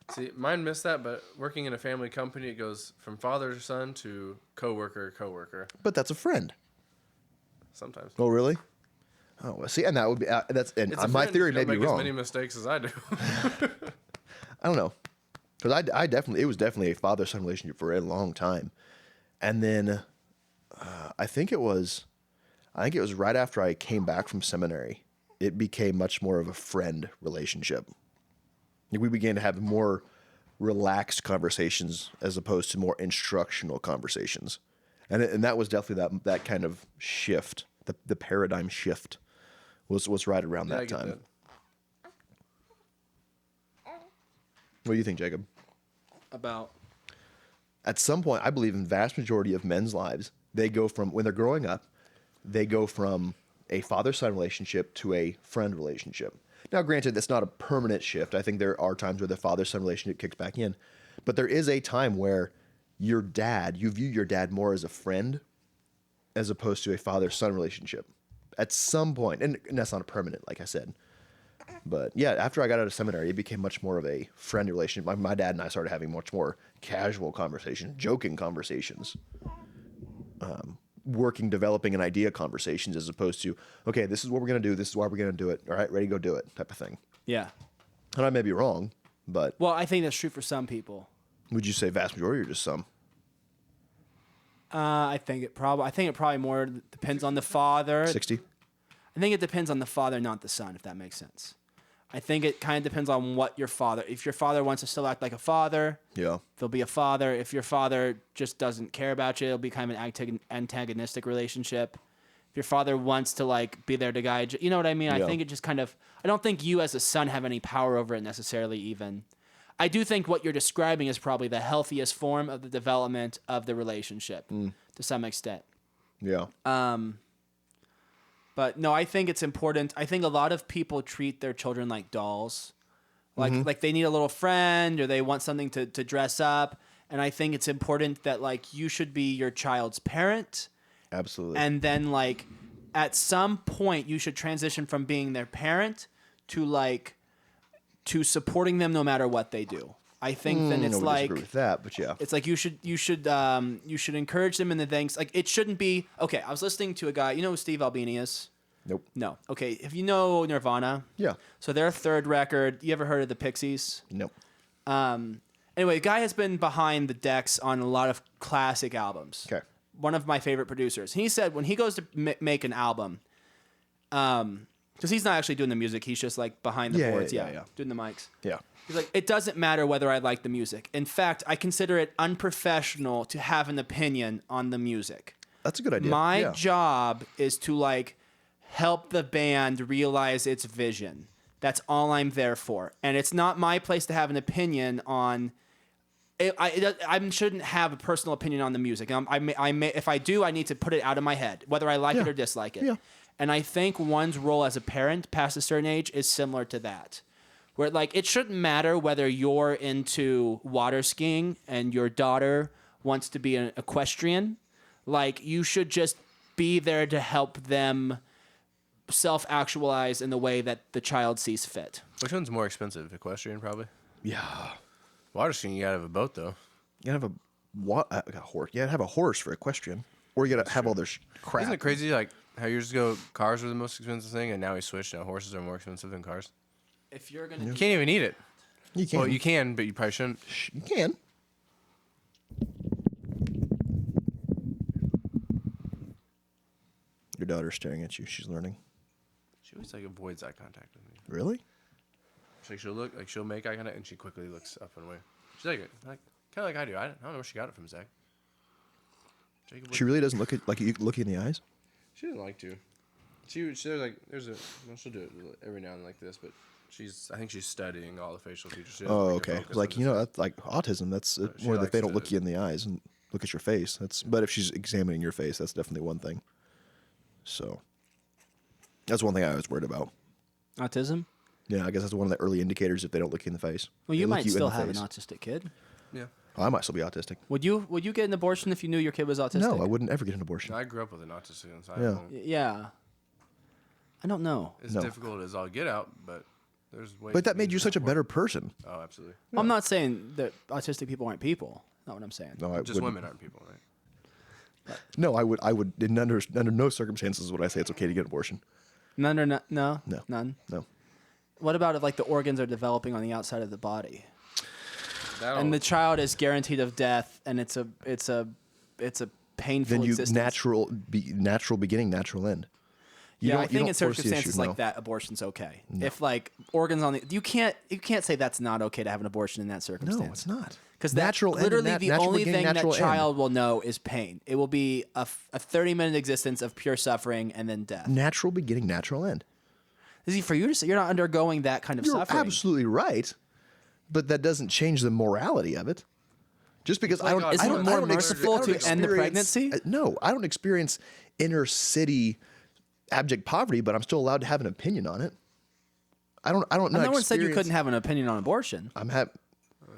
S5: See, mine missed that, but working in a family company, it goes from father to son to coworker.
S6: But that's a friend.
S5: Sometimes.
S6: Oh, really? Oh, well, see, and that would be that's and
S5: It's a
S6: my
S5: friend
S6: theory
S5: if
S6: may
S5: you don't
S6: be
S5: make
S6: wrong.
S5: as many mistakes as I do.
S6: I don't know, because I definitely it was definitely a father-son relationship for a long time, and then I think it was right after I came back from seminary, it became much more of a friend relationship. We began to have more relaxed conversations as opposed to more instructional conversations, and that was definitely that kind of shift, the paradigm shift was right around
S5: Yeah, I
S6: that
S5: get
S6: time.
S5: that.
S6: What do you think, Jacob?
S1: About.
S6: At some point, I believe in vast majority of men's lives, they go from when they're growing up, they go from a father-son relationship to a friend relationship. Now, granted, that's not a permanent shift. I think there are times where the father-son relationship kicks back in, but there is a time where you view your dad more as a friend as opposed to a father-son relationship. At some point, and that's not a permanent, like I said. But yeah, after I got out of seminary, it became much more of a friendly relationship. My dad and I started having much more casual conversations, joking conversations, developing an idea conversations as opposed to, okay, this is what we're going to do. This is why we're going to do it. All right, ready, go do it type of thing.
S1: Yeah.
S6: And I may be wrong, but
S1: Well, I think that's true for some people.
S6: would you say vast majority or just some?
S1: I think it probably more depends on the father.
S6: 60?
S1: I think it depends on the father, not the son, if that makes sense. I think it kind of depends on what your father. If your father wants to still act like a father,
S6: Yeah.
S1: there'll be a father. If your father just doesn't care about you, it'll be kind of an antagonistic relationship. If your father wants to like be there to guide you, you know what I mean?
S6: Yeah.
S1: I think it just kind of. I don't think you as a son have any power over it necessarily. Even, I do think what you're describing is probably the healthiest form of the development of the relationship to some extent.
S6: Yeah.
S1: But no, I think it's important. I think a lot of people treat their children like dolls. Like they need a little friend or they want something to dress up. And I think it's important that like you should be your child's parent.
S6: Absolutely.
S1: And then like at some point you should transition from being their parent to supporting them no matter what they do. I think then it's
S6: I would
S1: like
S6: disagree with that, but yeah.
S1: it's like you should encourage them in the things like it shouldn't be okay. I was listening to a guy, you know who Steve Albini is?
S6: Nope.
S1: No. Okay, if you know Nirvana,
S6: Yeah.
S1: so their third record, you ever heard of the Pixies?
S6: Nope.
S1: Anyway, the guy has been behind the decks on a lot of classic albums.
S6: Okay.
S1: One of my favorite producers. He said when he goes to make an album, because he's not actually doing the music, he's just like behind the boards,
S6: yeah.
S1: doing the mics.
S6: Yeah.
S1: He's like, it doesn't matter whether I like the music. In fact, I consider it unprofessional to have an opinion on the music.
S6: That's a good idea.
S1: My
S6: yeah.
S1: job is to like help the band realize its vision. That's all I'm there for. And it's not my place to have an opinion on. I shouldn't have a personal opinion on the music. If I do, I need to put it out of my head, whether I like it
S6: Yeah.
S1: or dislike it.
S6: Yeah.
S1: And I think one's role as a parent past a certain age is similar to that. Where like it shouldn't matter whether you're into water skiing and your daughter wants to be an equestrian. Like you should just be there to help them self-actualize in the way that the child sees fit.
S5: Which one's more expensive? Equestrian, probably.
S6: Yeah.
S5: Water skiing, you gotta have a boat though.
S6: You gotta have a horse. You gotta have a horse for equestrian. Or you gotta have all this crap.
S5: Isn't it crazy? Like how years ago cars were the most expensive thing, and now we switched. Now horses are more expensive than cars.
S1: If you're gonna
S5: You can't even eat it.
S6: You can.
S5: Well, you can, but you probably shouldn't.
S6: You can. Your daughter's staring at you. She's learning.
S5: She always like avoids eye contact with me.
S6: Really?
S5: She's like she'll make eye contact and she quickly looks up and away. She's like kind of like I do. I don't know where she got it from, Zach.
S6: She really doesn't look at like you look in the eyes.
S5: She doesn't like to. She'll like she'll do it every now and then like this, but I think she's studying all the facial features. She doesn't
S6: Oh,
S5: like to
S6: okay.
S5: focus
S6: Like
S5: on
S6: that's like autism. That's
S5: she
S6: more that they
S5: likes
S6: don't look
S5: to-
S6: you in the eyes and look at your face. But if she's examining your face, that's definitely one thing. So that's one thing I was worried about.
S1: autism?
S6: Yeah, I guess that's one of the early indicators if they don't look you in the face.
S1: Well,
S6: They
S1: you
S6: look
S1: might
S6: in
S1: still
S6: the
S1: have an
S6: face.
S1: autistic kid.
S5: Yeah.
S6: Oh, I might still be autistic.
S1: Would you get an abortion if you knew your kid was autistic?
S6: No, I wouldn't ever get an abortion.
S5: I grew up with an autistic son, so I
S6: Yeah.
S5: don't.
S1: Yeah. I don't know.
S5: It's
S6: No.
S5: difficult as all get out, but there's ways.
S6: But that
S5: to
S6: made
S5: be
S6: you such a
S5: more-
S6: better person.
S5: Oh, absolutely.
S1: I'm not saying that autistic people aren't people. Not what I'm saying.
S6: No, I
S5: Just
S6: wouldn't.
S5: women aren't people, right?
S6: No, I would. Under no circumstances would I say it's okay to get an abortion.
S1: None or no?
S6: No.
S1: None.
S6: No.
S1: What about if like the organs are developing on the outside of the body,
S5: That'll-
S1: and the child is guaranteed of death, and it's a painful
S6: Then you
S1: existence?
S6: natural beginning, natural end. You
S1: Yeah,
S6: don't-
S1: I
S6: you
S1: think
S6: don't
S1: in
S6: force the
S1: circumstances
S6: issue,
S1: like
S6: no.
S1: that, abortion's okay. If like organs on the, you can't say that's not okay to have an abortion in that circumstance.
S6: No, it's not.
S1: Because
S6: natural end and
S1: literally the
S6: natural
S1: only
S6: beginning,
S1: thing that
S6: natural end.
S1: child will know is pain. It will be a 30-minute existence of pure suffering and then death.
S6: Natural beginning, natural end.
S1: Is it for you to say you're not undergoing that kind of
S6: You're
S1: suffering?
S6: absolutely right, but that doesn't change the morality of it. Just because I
S5: like
S6: don't,
S1: Isn't
S6: I
S1: it
S6: don't,
S1: more
S6: I don't ex-
S1: merciful
S6: I don't
S1: to end the
S6: experience-
S1: pregnancy?
S6: No, I don't experience inner city abject poverty, but I'm still allowed to have an opinion on it. I don't.
S1: And no one said you
S6: experience-
S1: couldn't have an opinion on abortion.
S6: I'm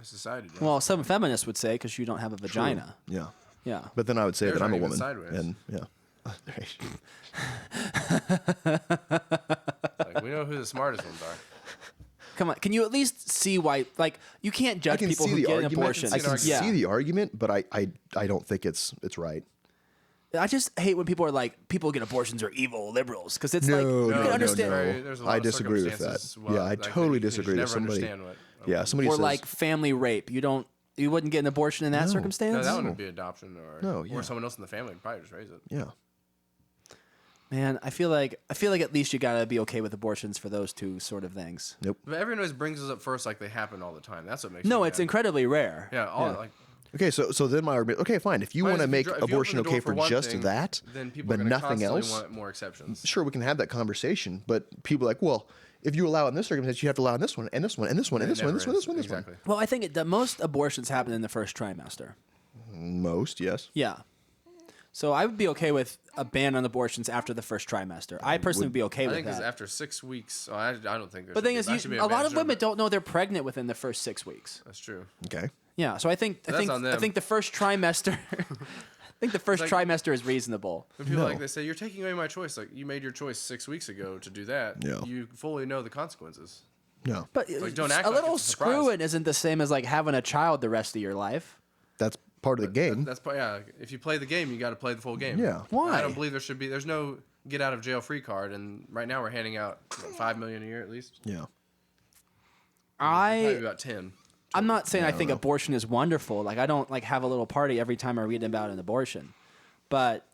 S5: society does.
S1: Well, some feminists would say because you don't have a vagina.
S6: Yeah,
S1: Yeah.
S6: but then I would say
S5: Theirs
S6: that I'm a
S5: aren't even
S6: woman,
S5: sideways.
S6: and
S5: Like, we know who the smartest ones are.
S1: Come on, can you at least see why? Like, you can't
S6: I
S1: judge
S6: can
S1: people
S6: see
S1: who
S6: the
S1: get an
S6: argument.
S1: abortion.
S6: I can
S1: yeah.
S6: see the argument, but I don't think it's right.
S1: I just hate when people are like, people get abortions are evil liberals, because it's like
S6: No,
S1: you
S6: no,
S1: can
S6: no,
S1: understand.
S6: no.
S4: There's a lot
S6: I
S4: of
S6: disagree with that.
S4: circumstances,
S6: Yeah, I
S4: like,
S6: totally
S4: you
S6: disagree with
S4: never
S6: somebody.
S4: understand what.
S6: Yeah, somebody
S1: Or
S6: says
S1: like family rape. You wouldn't get an abortion in that
S6: No.
S1: circumstance.
S4: No, that wouldn't be adoption
S6: No, yeah.
S4: or someone else in the family would probably just raise it.
S6: yeah.
S1: Man, I feel like at least you gotta be okay with abortions for those two sort of things.
S6: Nope.
S4: But everyone always brings us up first like they happen all the time. That's what makes
S1: No,
S4: me
S1: it's
S4: mad.
S1: incredibly rare.
S4: Yeah, like
S6: Okay, so then my argument. Okay, fine. If you
S4: fine,
S6: want to
S4: if
S6: make
S4: if you open
S6: abortion
S4: the door
S6: okay for
S4: one
S6: just
S4: thing,
S6: that,
S4: then people
S6: but
S4: are gonna
S6: nothing
S4: constantly
S6: else,
S4: want more exceptions.
S6: sure, we can have that conversation. But people are like, well, if you allow it in this circumstance, you have to allow in this one, and this one, and this one, and
S4: It
S6: this one,
S4: never
S6: this one,
S4: is.
S6: this one, this
S4: Exactly.
S1: Well, I think the most abortions happen in the first trimester.
S6: one. Most, yes.
S1: Yeah. So I would be okay with a ban on abortions after the first trimester. I personally would be okay
S4: I
S1: with
S4: think because
S1: that.
S4: after 6 weeks, I don't think.
S1: But the thing is, a lot of women don't know they're pregnant within the first 6 weeks.
S4: That's true.
S6: Okay.
S1: Yeah, so I think
S4: That's on them.
S1: the first trimester, trimester is reasonable.
S4: When people
S6: No.
S4: like they say you're taking away my choice, like you made your choice 6 weeks ago to do that.
S6: Yeah.
S4: You fully know the consequences.
S6: No,
S1: But
S4: Like, don't act
S1: a
S4: like
S1: little
S4: it's a surprise.
S1: screwing isn't the same as like having a child the rest of your life.
S6: that's part of the game.
S4: That's yeah. If you play the game, you got to play the full game.
S6: Yeah.
S1: Why?
S4: I don't believe there's no get out of jail free card, and right now we're handing out what, $5 million a year at least.
S6: Yeah.
S4: Probably about 10.
S1: I'm not saying I think abortion is wonderful. Like I don't like have a little party every time I read about an abortion. But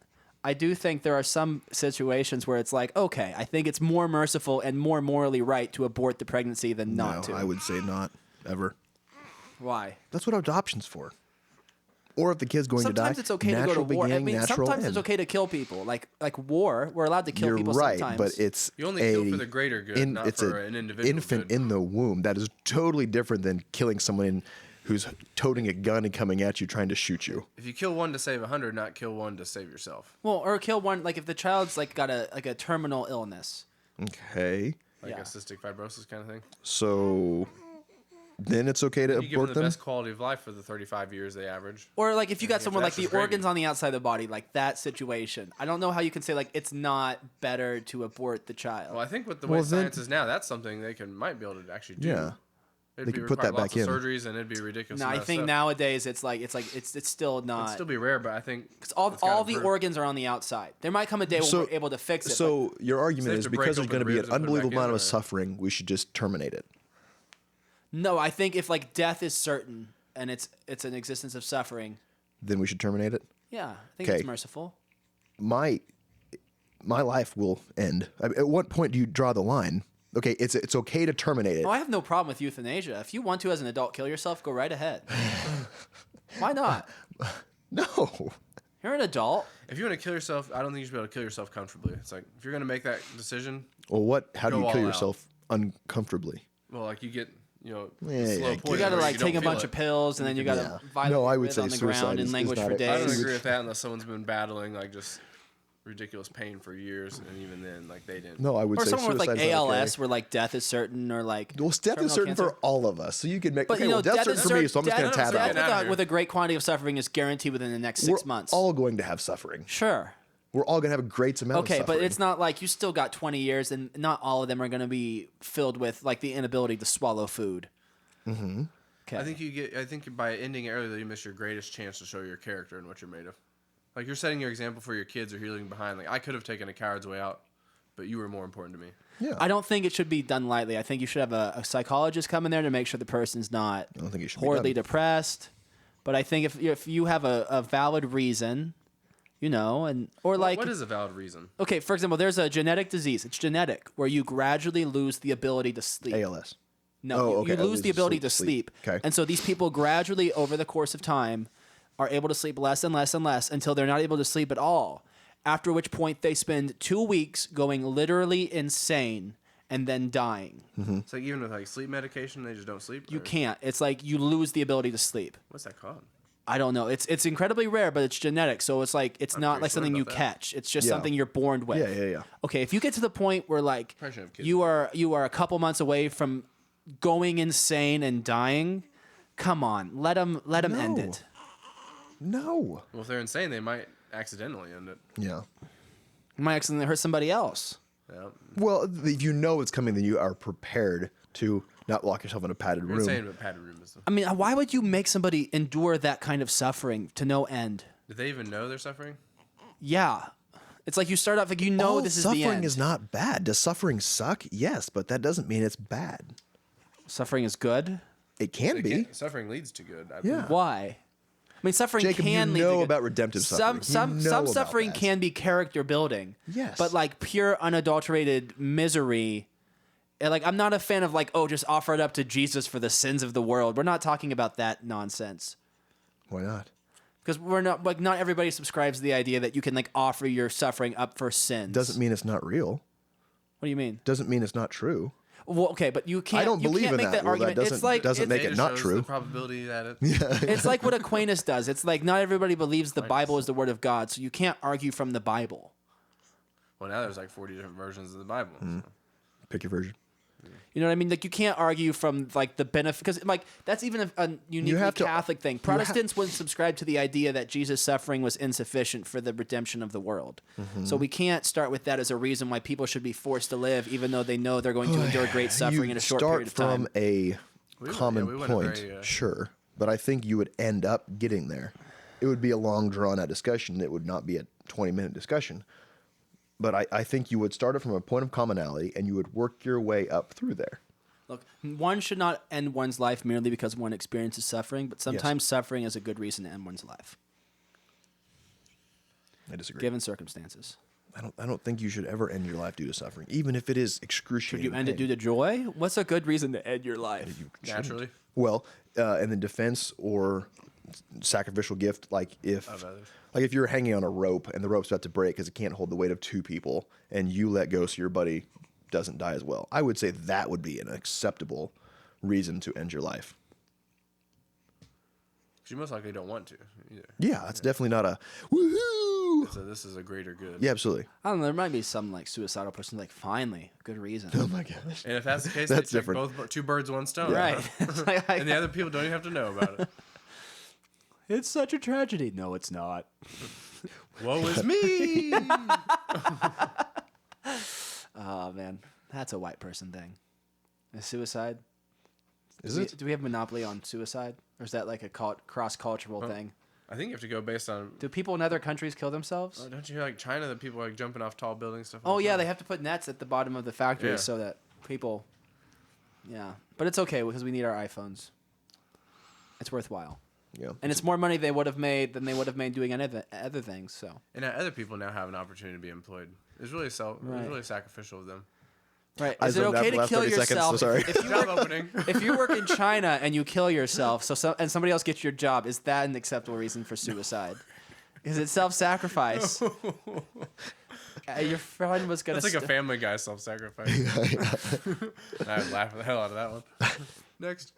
S1: I do think there are some situations where it's like, okay, I think it's more merciful and more morally right to abort the pregnancy than not
S6: No,
S1: to.
S6: I would say not ever.
S1: Why?
S6: That's what adoption's for. Or if the kid's going
S1: Sometimes
S6: to die,
S1: it's okay to go to
S6: natural
S1: war. I
S6: beginning,
S1: mean,
S6: natural
S1: sometimes
S6: end.
S1: it's okay to kill people. Like war, we're allowed to kill
S6: You're
S1: people
S6: right,
S1: sometimes.
S6: but it's
S4: You only kill for the greater good, not
S6: it's
S4: for
S6: a
S4: an individual
S6: infant
S4: good.
S6: in the womb. That is totally different than killing someone who's toting a gun and coming at you trying to shoot you.
S4: If you kill one to save 100, not kill one to save yourself.
S1: well, or kill one like if the child's like got a terminal illness.
S6: Okay,
S4: Like
S1: Yeah.
S4: a cystic fibrosis kind of thing.
S6: so then it's okay to
S4: You give them
S6: abort
S4: the
S6: them.
S4: best quality of life for the 35 years they average.
S1: Or like if you got
S4: Yeah,
S1: someone like
S4: that's
S1: the
S4: just gravy.
S1: organs on the outside of the body, like that situation. I don't know how you can say like it's not better to abort the child.
S4: Well, I think with the
S6: Well,
S4: way
S6: then-
S4: science is now, that's something they might be able to actually do.
S6: Yeah.
S4: It'd
S6: They
S4: be
S6: could put that
S4: require lots
S6: back
S4: of
S6: in.
S4: surgeries, and it'd be ridiculous.
S1: No, I think nowadays it's still not.
S4: it'd still be rare, but I think
S1: Because all
S4: it's gotta
S1: the
S4: improve.
S1: organs are on the outside. There might come a day when we're able to fix it. but
S6: So your argument
S4: have
S6: is
S4: to
S6: because
S4: break
S6: there's
S4: open
S6: going to be
S4: ribs
S6: an
S4: and put it back
S6: unbelievable
S4: in,
S6: amount of
S4: or-
S6: suffering, we should just terminate it.
S1: no, I think if like death is certain and it's an existence of suffering,
S6: Then we should terminate it.
S1: yeah, I think
S6: Okay.
S1: it's merciful.
S6: My life will end. I mean, at what point do you draw the line? Okay, it's okay to terminate it.
S1: Oh, I have no problem with euthanasia. If you want to, as an adult, kill yourself, go right ahead. Why not?
S6: No.
S1: You're an adult.
S4: If you want to kill yourself, I don't think you should be able to kill yourself comfortably. It's like if you're going to make that decision,
S6: Well, how do
S4: Go
S6: you
S4: all
S6: kill
S4: out.
S6: yourself uncomfortably?
S4: well, like you get
S6: Yeah,
S4: slow
S6: yeah,
S4: poison.
S1: You got to
S4: where
S1: like
S4: don't
S1: take a
S4: feel
S1: bunch
S4: it.
S1: of pills, and then you got to
S6: Yeah.
S1: violently
S6: No, I would
S1: writhe
S6: say
S1: on the
S6: suicide
S1: ground and
S6: is
S1: languish
S6: not
S1: for
S6: it.
S4: I don't
S1: days.
S4: agree with that unless someone's been battling like just ridiculous pain for years, and even then, like they didn't.
S6: No, I would
S1: Or
S6: say
S1: someone with like
S6: suicide's not okay.
S1: ALS, where like death is certain, or like
S6: Well, death
S1: terminal
S6: is certain
S1: cancer.
S6: for all of us. So you could make.
S1: But
S6: Okay,
S1: you know,
S6: well, death's
S1: death
S6: certain
S1: is
S6: for me, so I'm just going to
S1: death-
S6: tab
S1: death
S6: out.
S4: Get outta here.
S1: with a great quantity of suffering is guaranteed within the next 6 months.
S6: We're all going to have suffering.
S1: Sure.
S6: We're all going to have a great amount of
S1: Okay,
S6: suffering.
S1: but it's not like you still got 20 years, and not all of them are going to be filled with like the inability to swallow food. Mm-hmm. Okay.
S4: I think by ending it early, you miss your greatest chance to show your character and what you're made of. Like you're setting your example for your kids or leaving behind. Like I could have taken a coward's way out, but you were more important to me.
S6: Yeah.
S1: I don't think it should be done lightly. I think you should have a psychologist come in there to make sure the person's not
S6: I don't think it should be
S1: horribly
S6: done.
S1: depressed. But I think if you have a valid reason, you know, and or like
S4: What is a valid reason?
S1: okay, for example, there's a genetic disease. It's genetic where you gradually lose the ability to sleep.
S6: ALS.
S1: No,
S6: Oh,
S1: you
S6: okay.
S1: lose the ability to
S6: sleep.
S1: sleep.
S6: Okay.
S1: And so these people gradually, over the course of time, are able to sleep less and less and less until they're not able to sleep at all. After which point they spend 2 weeks going literally insane and then dying.
S4: It's like even with like sleep medication, they just don't sleep.
S1: You
S4: or-
S1: can't. It's like you lose the ability to sleep.
S4: What's that called?
S1: I don't know. It's incredibly rare, but it's genetic. So it's like it's not
S4: pretty
S1: like
S4: sure
S1: something you
S4: about that.
S1: catch. It's just
S6: Yeah.
S1: something you're born with.
S6: Yeah.
S1: Okay, if you get to the point where like
S4: Probably shouldn't have kids.
S1: you are a couple months away from going insane and dying, come on, let them end
S6: No.
S1: it.
S6: No.
S4: Well, if they're insane, they might accidentally end it.
S6: Yeah.
S1: You might accidentally hurt somebody else.
S4: Yeah.
S6: Well, if you know it's coming, then you are prepared to not lock yourself in a padded
S4: You're
S6: room.
S4: insane, but padded room is.
S1: I mean, why would you make somebody endure that kind of suffering to no end?
S4: Did they even know they're suffering?
S1: Yeah. It's like you start off like
S6: All
S1: this is the end.
S6: suffering is not bad. Does suffering suck? Yes, but that doesn't mean it's bad.
S1: Suffering is good.
S6: It can be.
S4: Suffering leads to good. I
S6: Yeah.
S4: believe.
S1: Why? I mean, suffering
S6: Jacob,
S1: can
S6: you
S1: lead to
S6: know
S1: good.
S6: about redemptive suffering.
S1: Some
S6: You know about
S1: suffering
S6: that.
S1: can be character building.
S6: Yes.
S1: But like pure unadulterated misery. And like I'm not a fan of like, oh, just offer it up to Jesus for the sins of the world. We're not talking about that nonsense.
S6: Why not?
S1: Because we're not like not everybody subscribes to the idea that you can like offer your suffering up for sins.
S6: Doesn't mean it's not real.
S1: What do you mean?
S6: Doesn't mean it's not true.
S1: Well, okay, but you can't.
S6: I don't
S1: you
S6: believe
S1: can't
S6: in
S1: make
S6: that.
S1: that
S6: Well, that
S1: argument.
S6: doesn't-
S1: It's like
S6: doesn't make
S4: Data
S6: it not
S4: shows
S6: true.
S4: The probability that it.
S1: it's like what Aquinas does. It's like not everybody believes the Bible is the word of God, so you can't argue from the Bible.
S4: Well, now there's like 40 different versions of the Bible. So.
S6: Pick your version.
S1: You know what I mean? Like you can't argue from like the benefit because like that's even a uniquely
S6: have to-
S1: Catholic thing. Protestants wouldn't subscribe to the idea that Jesus' suffering was insufficient for the redemption of the world. So we can't start with that as a reason why people should be forced to live, even though they know they're going to endure great suffering in a short period of time.
S6: Start from a common
S4: we went
S6: point,
S4: very,
S6: sure, but I think you would end up getting there. It would be a long, drawn-out discussion. It would not be a 20-minute discussion. But I think you would start it from a point of commonality, and you would work your way up through there.
S1: Look, one should not end one's life merely because one experiences suffering, but sometimes suffering is a good reason to end one's life,
S6: I disagree.
S1: given circumstances.
S6: I don't think you should ever end your life due to suffering, even if it is
S1: Should
S6: excruciating.
S1: you end it due to joy? What's a good reason to end your life?
S4: Naturally.
S6: Well, in the defense or sacrificial gift, like if
S4: others.
S6: like if you're hanging on a rope and the rope's about to break because it can't hold the weight of two people, and you let go so your buddy doesn't die as well, I would say that would be an acceptable reason to end your life.
S4: Because you most likely don't want to either.
S6: Yeah, that's definitely not a woohoo.
S4: So this is a greater good.
S6: Yeah, absolutely.
S1: I don't know. There might be some like suicidal person like finally good reason.
S6: Oh my gosh.
S4: And if that's the case,
S6: That's
S4: they take
S6: different.
S4: both two birds, one stone.
S1: Right. It's like,
S4: And the other people don't even have to know about it.
S1: it's such a tragedy. No, it's not.
S4: Woe is me.
S1: Oh man, that's a white person thing. Is suicide?
S6: Is it?
S1: Do we have monopoly on suicide, or is that like a cross-cultural thing?
S4: I think you have to go based on.
S1: Do people in other countries kill themselves?
S4: Oh, don't you hear like China that people are like jumping off tall buildings stuff?
S1: Oh
S4: like
S1: yeah,
S4: that?
S1: they have to put nets at the bottom of the factories
S4: Yeah.
S1: so that people. Yeah, but it's okay because we need our iPhones. It's worthwhile,
S6: Yeah.
S1: and it's more money they would have made than they would have made doing any other things. So
S4: And now other people now have an opportunity to be employed. It's really
S1: Right.
S4: it's really sacrificial of them.
S1: right,
S6: I
S1: is it
S6: zoned out
S1: okay
S6: for the
S1: to
S6: last
S1: kill
S6: 30 seconds,
S1: yourself?
S6: so sorry.
S1: If you
S4: Job
S1: work,
S4: opening.
S1: if you work in China and you kill yourself, and somebody else gets your job, is that an acceptable reason for suicide? Is it self-sacrifice? Your friend was gonna.
S4: That's like a Family Guy self-sacrifice. I would laugh the hell out of that one. Next.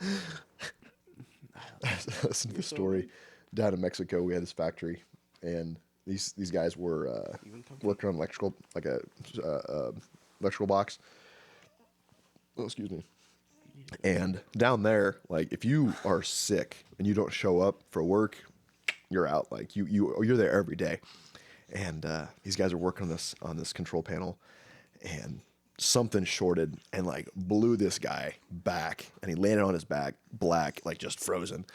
S6: Listen to the story. Down in Mexico, we had this factory, and these guys were working on electrical box. Oh, excuse me. And down there, like if you are sick and you don't show up for work, you're out. Like you're there every day. And these guys are working on this control panel, and something shorted and like blew this guy back, and he landed on his back, black, like just frozen.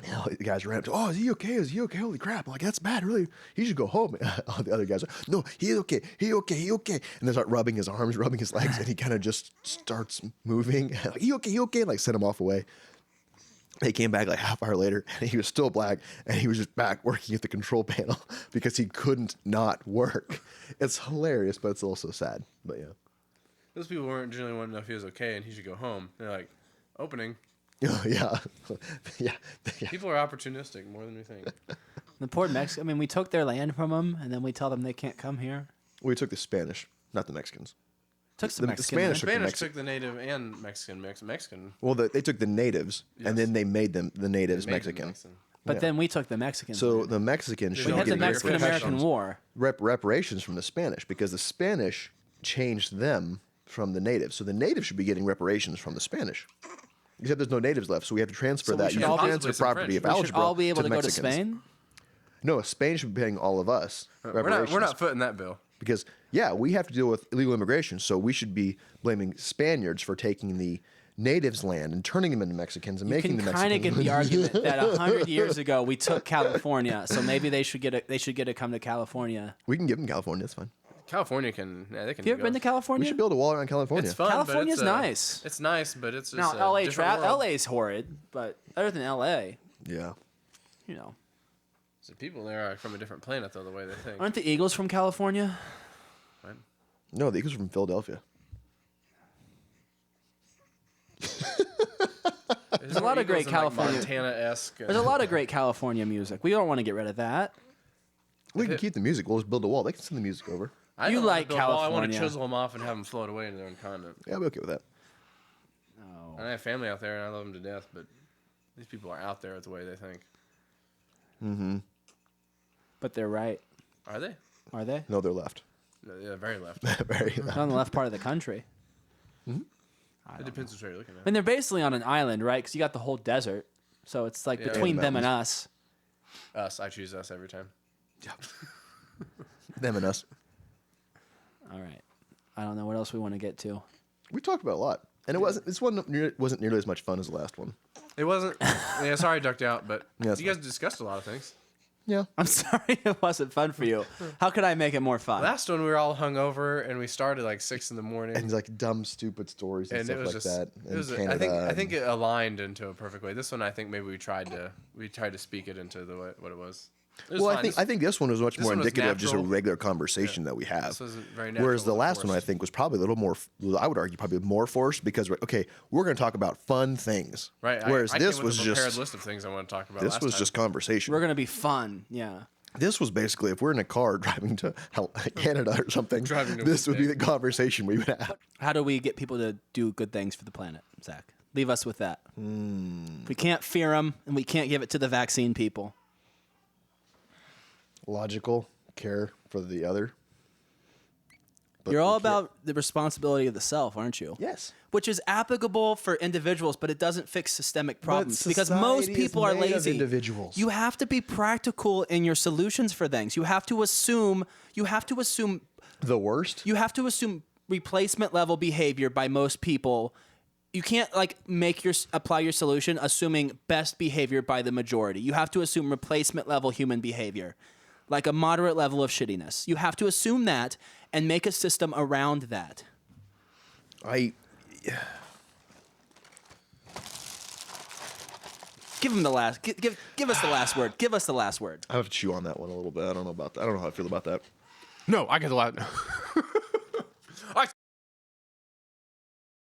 S6: You know, the guys ran up to, oh, is he okay? Is he okay? Holy crap. I'm like, that's bad, really. He should go home. All the other guys are, no, he's okay. He okay. And they start rubbing his arms, rubbing his legs, and he kind of just starts moving. Like, he okay. And like sent him off away. They came back like half hour later, and he was still black, and he was just back working at the control panel because he couldn't not work. It's hilarious, but it's also sad. But yeah.
S4: Those people weren't generally wanting to know if he was okay and he should go home. They're like, opening.
S6: Yeah. Yeah.
S4: People are opportunistic more than we think.
S1: The poor Mexican. I mean, we took their land from them, and then we tell them they can't come here.
S6: We took the Spanish, not the Mexicans.
S1: Took some
S6: The
S1: Mexican
S6: Spanish
S1: land.
S4: Spanish
S6: Mexi-
S4: took the native and Mexican.
S6: Well, they took the natives,
S4: Yes.
S6: and then they made the natives
S4: Made them
S6: Mexican.
S1: But
S6: Yeah.
S1: then we took the Mexicans.
S6: So
S1: land.
S6: the Mexicans
S4: We
S1: we
S6: should
S1: had
S6: be
S1: the
S6: getting
S1: Mexican American
S4: reparations.
S1: War.
S6: reparations from the Spanish because the Spanish changed them from the natives. So the natives should be getting reparations from the Spanish. Except there's no natives left, so we have to transfer
S1: So we
S6: that.
S1: should
S6: You
S1: all
S6: can
S1: be-
S6: transfer
S4: Possibly some
S6: property of
S4: French.
S1: We should
S6: algebra
S1: all be able to
S6: the
S1: go to
S6: Mexicans.
S1: Spain.
S6: No, Spain should be paying all of us
S4: We're
S6: reparations.
S4: not footing that bill.
S6: Because, yeah, we have to deal with illegal immigration, so we should be blaming Spaniards for taking the natives' land and turning them into Mexicans and
S1: You
S6: making
S1: can
S6: the
S1: kind of
S6: Mexicans.
S1: get the argument that 100 years ago we took California, so maybe they should get to come to California.
S6: We can give them California. That's fine.
S4: California can. Yeah, they can.
S1: Have you ever been to California?
S6: We should build a wall around California.
S4: It's fun.
S1: California's
S4: but it's,
S1: nice.
S4: It's nice, but it's just
S1: Now,
S4: a
S1: LA
S4: different world.
S1: LA's horrid, but other than LA,
S6: Yeah.
S1: you know.
S4: So people there are from a different planet, though, the way they think.
S1: Aren't the Eagles from California?
S4: Right?
S6: No, the Eagles are from Philadelphia.
S4: There's
S1: a lot of great California-
S4: Montana-esque.
S1: There's a lot of great California music. We don't want to get rid of that.
S6: We can keep the music. We'll just build a wall. They can send the music over.
S1: You like
S4: I want
S1: California.
S4: to chisel them off and have them float away into their own continent.
S6: Yeah, I'll be okay with that.
S1: No.
S4: And I have family out there, and I love them to death, but these people are out there the way they think.
S1: But they're right.
S4: Are they?
S1: Are they?
S6: No, they're left.
S4: No, yeah, very left.
S6: Very
S1: They're
S6: left.
S1: on the left part of the country.
S4: It depends which way you're looking at.
S1: And they're basically on an island, right? Because you got the whole desert. So it's like
S4: Yeah.
S1: between
S6: And
S1: them and
S6: mountains.
S1: us.
S4: I choose us every time.
S6: Them and us.
S1: All right. I don't know what else we want to get to.
S6: We talked about a lot, and it wasn't. This one wasn't nearly as much fun as the last one.
S4: It wasn't. Yeah, sorry I ducked out, but
S6: Yeah, that's
S4: you guys discussed a lot of things.
S6: Yeah.
S1: I'm sorry it wasn't fun for you. How could I make it more fun?
S4: Last one we were all hungover and we started like 6 in the morning.
S6: And like dumb, stupid stories and,
S4: And
S6: stuff
S4: it was
S6: like
S4: just
S6: that.
S4: it
S6: in
S4: was
S6: Canada
S4: I think it aligned into a perfect way. This one I think maybe we tried to speak it into the way, what it was. It was
S6: Well,
S4: fine.
S6: I think this one was much
S4: this
S6: more
S4: one was
S6: indicative of just a
S4: natural.
S6: regular conversation that we have.
S4: This wasn't very natural.
S6: Whereas the
S4: or
S6: last one, I
S4: forced.
S6: think, was probably a little more. I would argue probably more forced because we're going to talk about fun things.
S4: Right.
S6: Whereas
S4: I
S6: this
S4: came with
S6: was
S4: a prepared
S6: just
S4: list of things I want to talk about.
S6: this
S4: last
S6: was
S4: time.
S6: just conversation.
S1: We're going to be fun. Yeah.
S6: This was basically if we're in a car driving to Canada or something.
S4: Driving to
S6: This would be the
S4: Winnipeg.
S6: conversation we would have.
S1: How do we get people to do good things for the planet, Zach? Leave us with that. We can't fear them, and we can't give it to the vaccine people.
S6: Logical care for the other. But
S1: You're all
S6: we can't-
S1: about the responsibility of the self, aren't you?
S6: Yes.
S1: Which is applicable for individuals, but it doesn't fix systemic problems because most
S6: society is
S1: people are
S6: made of
S1: lazy.
S6: individuals.
S1: You have to be practical in your solutions for things. You have to assume
S6: The worst.
S1: you have to assume replacement level behavior by most people. You can't like apply your solution assuming best behavior by the majority. You have to assume replacement level human behavior, like a moderate level of shittiness. You have to assume that and make a system around that. Give him the last. Give us the last word. Give us the last word.
S6: I have to chew on that one a little bit. I don't know about that. I don't know how I feel about that.
S5: No, I get a lot.